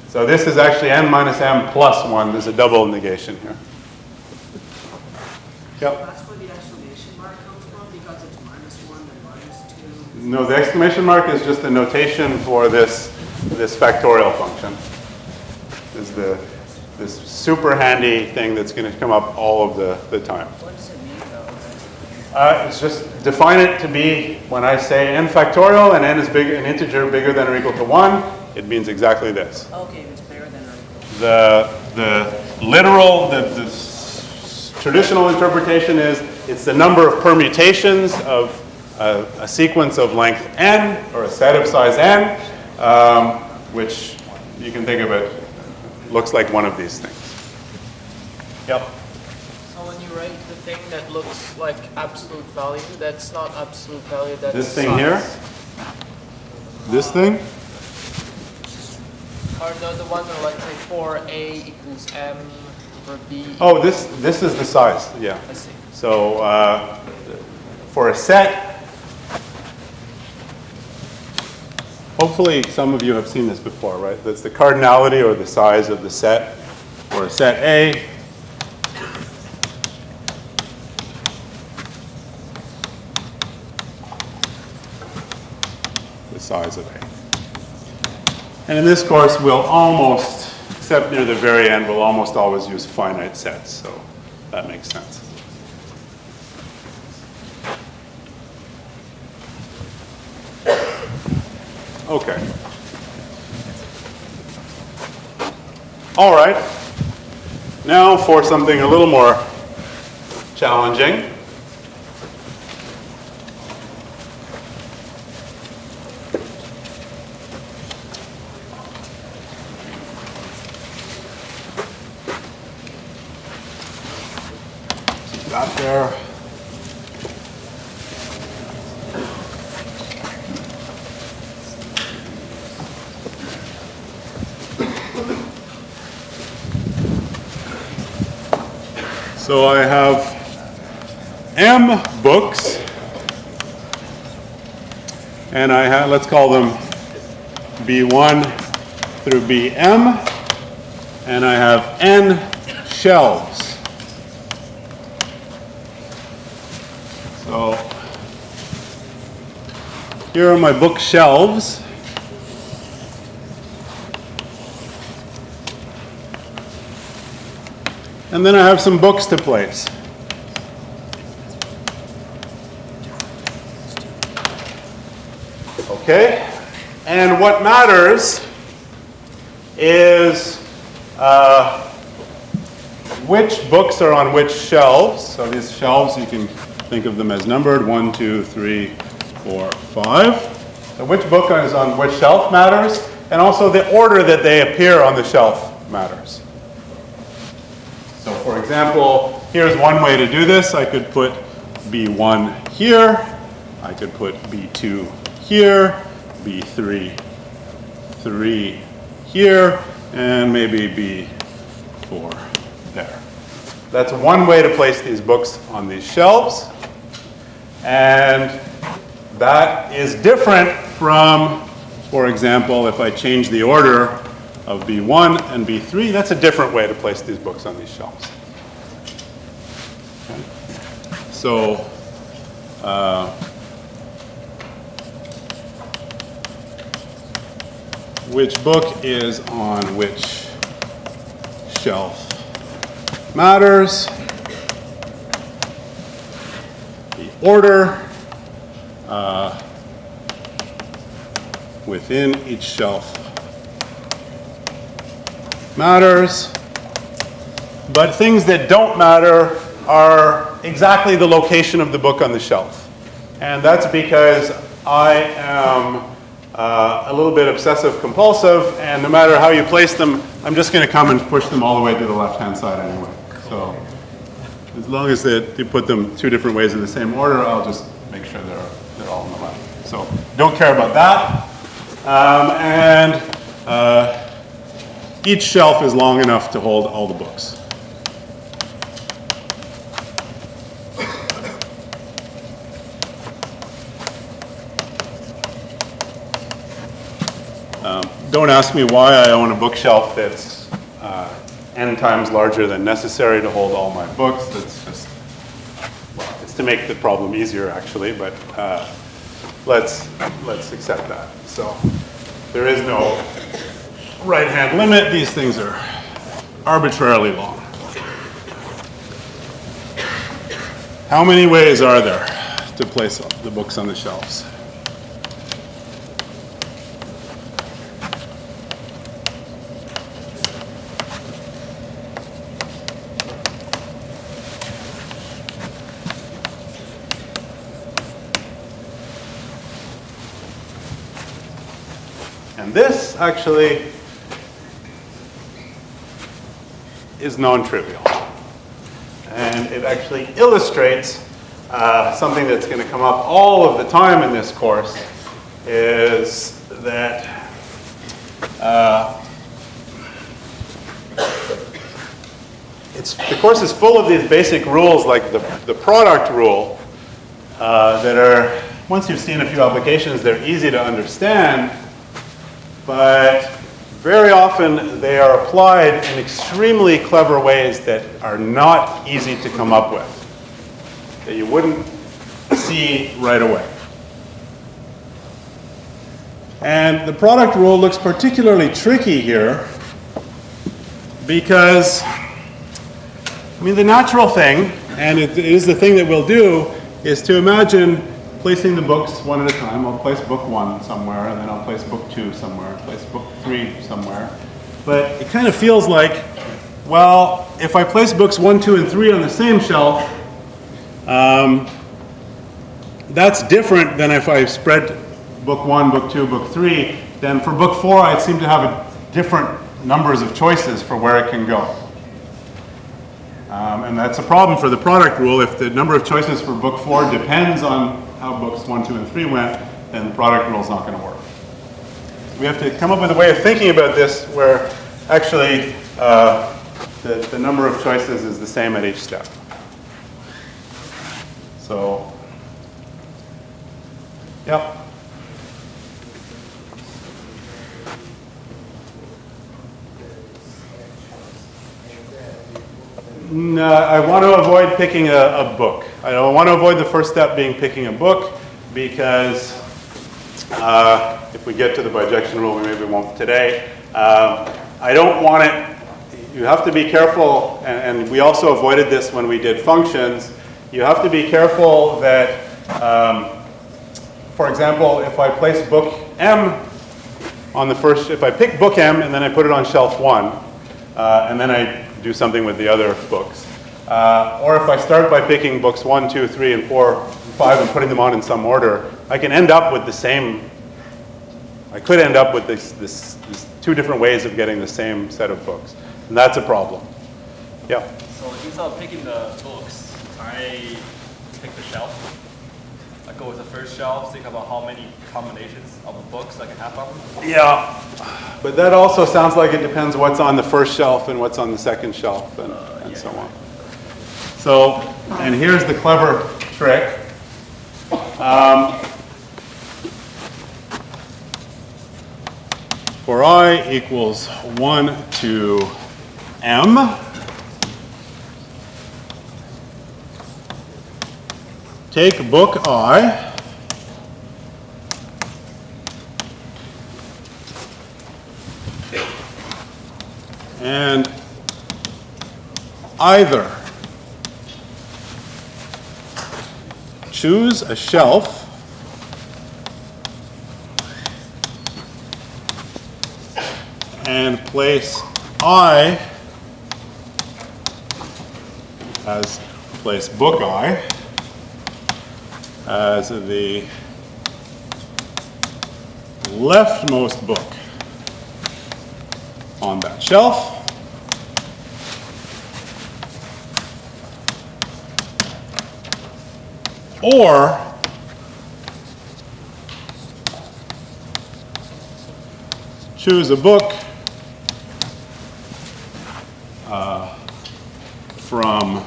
So this is actually n minus m plus 1. There's a double negation here. Yep. That's where the exclamation mark comes from, because it's -1 and -2. No, the exclamation mark is just the notation for this factorial function. Is the this super handy thing that's going to come up all of the time. What does it mean though? It's just define it to be, when I say n factorial and n is big, an integer bigger than or equal to 1, it means exactly this. Okay, it's bigger than or equal. The literal, the traditional interpretation is it's the number of permutations of a sequence of length n, or a set of size n, which you can think of it, looks like one of these things. Yep. So when you write the thing that looks like absolute value, that's not absolute value, that's This thing size. here? This thing? Or the one where, let's say, 4a equals m for b. Oh, this is the size, yeah. I see. So for a set, hopefully some of you have seen this before, right? That's the cardinality or the size of the set. For a set A, the size of A. And in this course, we'll almost, except near the very end, we'll almost always use finite sets, so that makes sense. Okay. All right. Now for something a little more challenging. That there. So I have M books, and I have, let's call them B1 through BM, and I have N shelves. So here are my bookshelves. And then I have some books to place. Okay? And what matters is which books are on which shelves. So these shelves, you can think of them as numbered, 1, 2, 3, 4, 5. So which book is on which shelf matters, and also the order that they appear on the shelf matters. So for example, here's one way to do this. I could put B1 here, I could put B2 here, B3 here, and maybe B4 there. That's one way to place these books on these shelves. And that is different from, for example, if I change the order of B1 and B3, that's a different way to place these books on these shelves. Okay. So, which book is on which shelf matters. The order within each shelf matters, but things that don't matter are exactly the location of the book on the shelf. And that's because I am a little bit obsessive compulsive, and no matter how you place them, I'm just going to come and push them all the way to the left-hand side anyway. So as long as you put them two different ways in the same order, I'll just make sure they're all on the left. So don't care about that. Each shelf is long enough to hold all the books. Don't ask me why I own a bookshelf that's n times larger than necessary to hold all my books. That's just, well, it's to make the problem easier actually, but let's accept that. So there is no right-hand limit. These things are arbitrarily long. How many ways are there to place the books on the shelves? And this actually is non-trivial. And it actually illustrates something that's going to come up all of the time in this course, is that the course is full of these basic rules, like the product rule, that are, once you've seen a few applications, they're easy to understand, but very often they are applied in extremely clever ways that are not easy to come up with, that you wouldn't see right away. And the product rule looks particularly tricky here because, I mean, the natural thing, and it is the thing that we'll do, is to imagine placing the books one at a time. I'll place book 1 somewhere, and then I'll place book 2 somewhere, place book 3 somewhere. But it kind of feels like, well, if I place books 1, 2, and 3 on the same shelf, that's different than if I spread book 1, book 2, book 3. Then for book 4, I'd seem to have different numbers of choices for where it can go. And that's a problem for the product rule. If the number of choices for book 4 depends on how books 1, 2, and 3 went, then the product rule is not going to work. We have to come up with a way of thinking about this where actually the number of choices is the same at each step. So, yep. No, I want to avoid picking a book. I don't want to avoid the first step being picking a book because if we get to the bijection rule, we maybe won't today. I don't want it, you have to be careful, and we also avoided this when we did functions. You have to be careful that, for example, if I place book M on the first, if I pick book M and then I put it on shelf 1, and then I do something with the other books. Or if I start by picking books 1, 2, 3, and 4, and 5 and putting them on in some order, I can end up with the same, I could end up with this 2 different ways of getting the same set of books. And that's a problem. Yeah? So instead of picking the books, I pick the shelf. I go with the first shelf, think about how many combinations of the books I can have on them. Yeah. But that also sounds like it depends what's on the first shelf and what's on the second shelf and so on. So, and here's the clever trick. For I equals 1 to M, take book I, and either choose a shelf and place I as place book I as the leftmost book on that shelf. Or choose a book from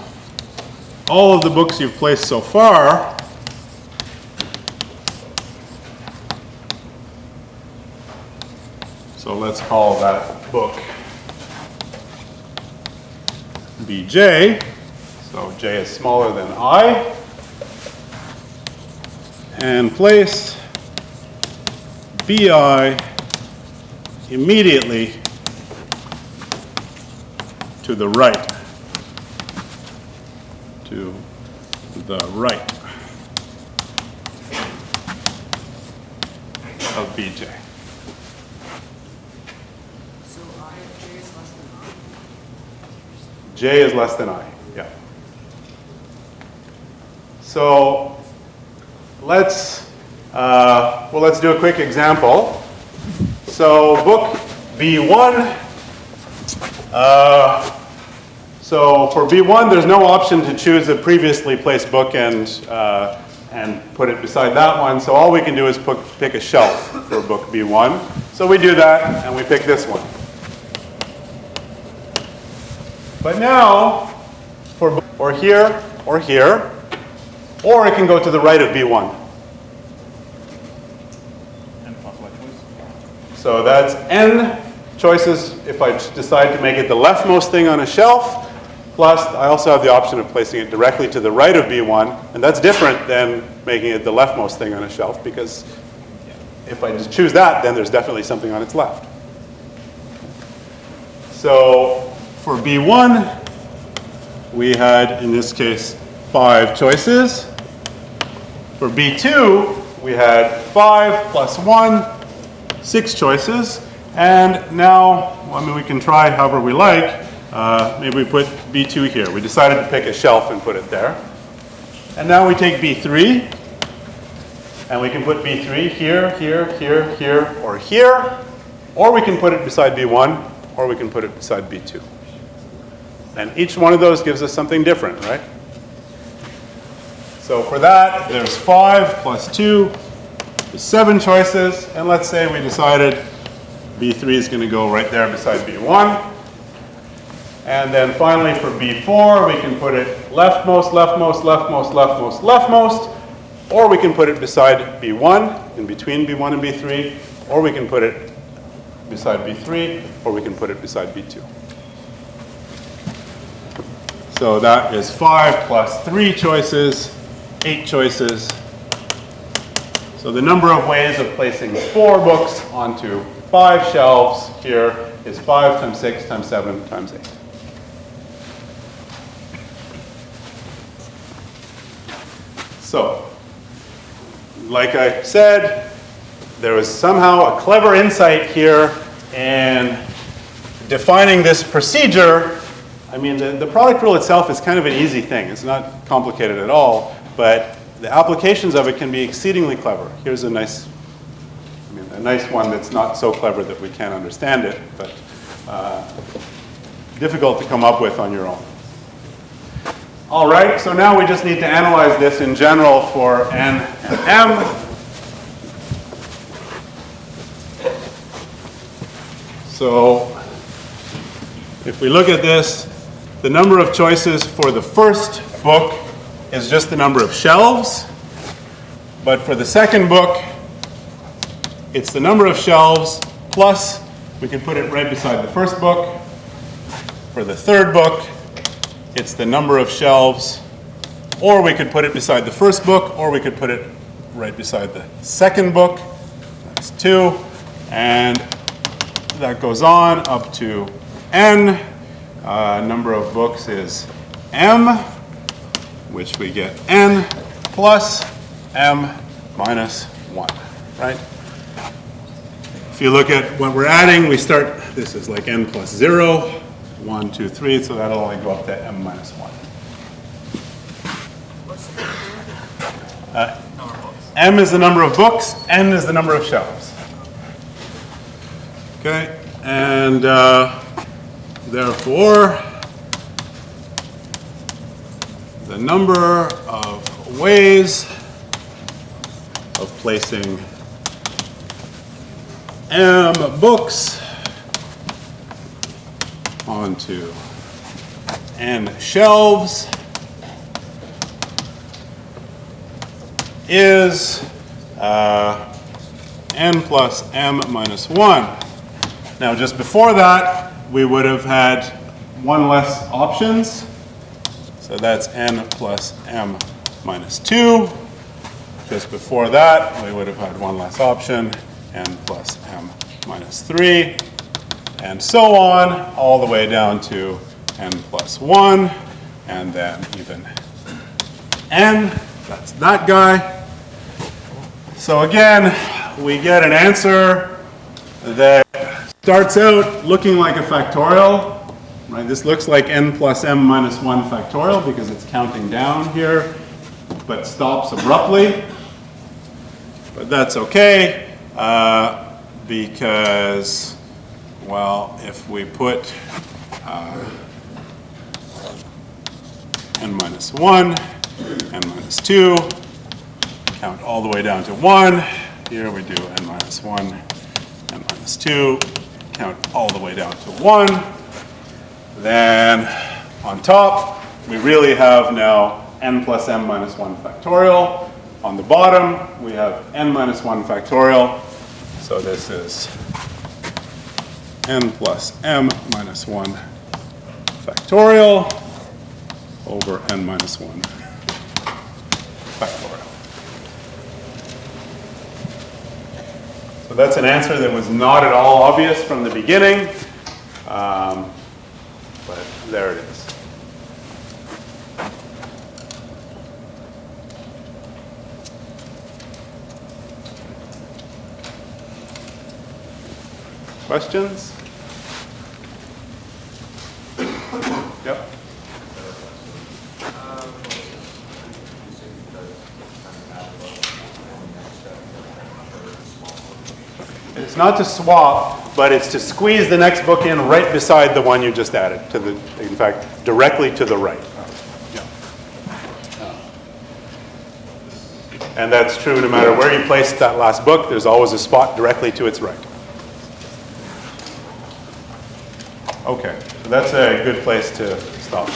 all of the books you've placed so far, so let's call that book BJ, so J is smaller than I, and place BI immediately to the right. To the right of Bj. So I, J is less than I. J is less than I, yeah. So let's do a quick example. So book B1, so for B1, there's no option to choose a previously placed book and put it beside that one. So all we can do is pick a shelf for book B1. So we do that, and we pick this one. But now, or here, or here, or it can go to the right of B1. N plus what choice? So that's n choices if I decide to make it the leftmost thing on a shelf, plus I also have the option of placing it directly to the right of B1, and that's different than making it the leftmost thing on a shelf, because if I just choose that, then there's definitely something on its left. So for B1, we had, in this case, 5 choices. For B2, we had 5 plus 1, 6 choices. And now, well, I mean, we can try however we like. Maybe we put B2 here. We decided to pick a shelf and put it there. And now we take B3, and we can put B3 here, here, here, here, or here. Or we can put it beside B1, or we can put it beside B2. And each one of those gives us something different, right? So for that, there's 5 plus 2 is 7 choices. And let's say we decided B3 is going to go right there beside B1. And then finally for B4, we can put it leftmost, leftmost, leftmost, leftmost, leftmost. Or we can put it beside B1, in between B1 and B3. Or we can put it beside B3, or we can put it beside B2. So that is 5 plus 3 choices, 8 choices. So the number of ways of placing 4 books onto 5 shelves here is 5 times 6 times 7 times 8. So, like I said, there was somehow a clever insight here in defining this procedure. I mean, the product rule itself is kind of an easy thing. It's not complicated at all, but the applications of it can be exceedingly clever. Here's a nice one that's not so clever that we can't understand it, but difficult to come up with on your own. All right, so now we just need to analyze this in general for n and m. So if we look at this, the number of choices for the first book is just the number of shelves. But for the second book, it's the number of shelves plus, we can put it right beside the first book. For the third book, it's the number of shelves, or we could put it beside the first book, or we could put it right beside the second book. That's 2. And that goes on up to n. Number of books is m, which we get n plus m minus 1, right? If you look at what we're adding, we start, this is like n plus 0, 1, 2, 3, so that'll only go up to m minus 1. M is the number of books, n is the number of shelves. Okay, and therefore, the number of ways of placing m books onto n shelves is n plus m minus 1. Now, just before that, we would have had one less options. So that's n plus m minus 2. Just before that, we would have had one less option, n plus m minus 3. And so on, all the way down to n plus 1, and then even n, that's that guy. So again, we get an answer that starts out looking like a factorial. Right? This looks like n plus m minus 1 factorial because it's counting down here, but stops abruptly. But that's okay, because, well, if we put n minus 1, n minus 2, count all the way down to 1. Here we do n minus 1, n minus 2, count all the way down to 1. Then on top, we really have now n plus m minus 1 factorial. On the bottom, we have n minus 1 factorial. So this is n plus m minus 1 factorial over n minus 1 factorial. So that's an answer that was not at all obvious from the beginning. But there it is. Questions? Yep. It's not to swap, but it's to squeeze the next book in right beside the one you just added, to the, in fact, directly to the right. Yeah. And that's true no matter where you place that last book, there's always a spot directly to its right. Okay, so that's a good place to stop for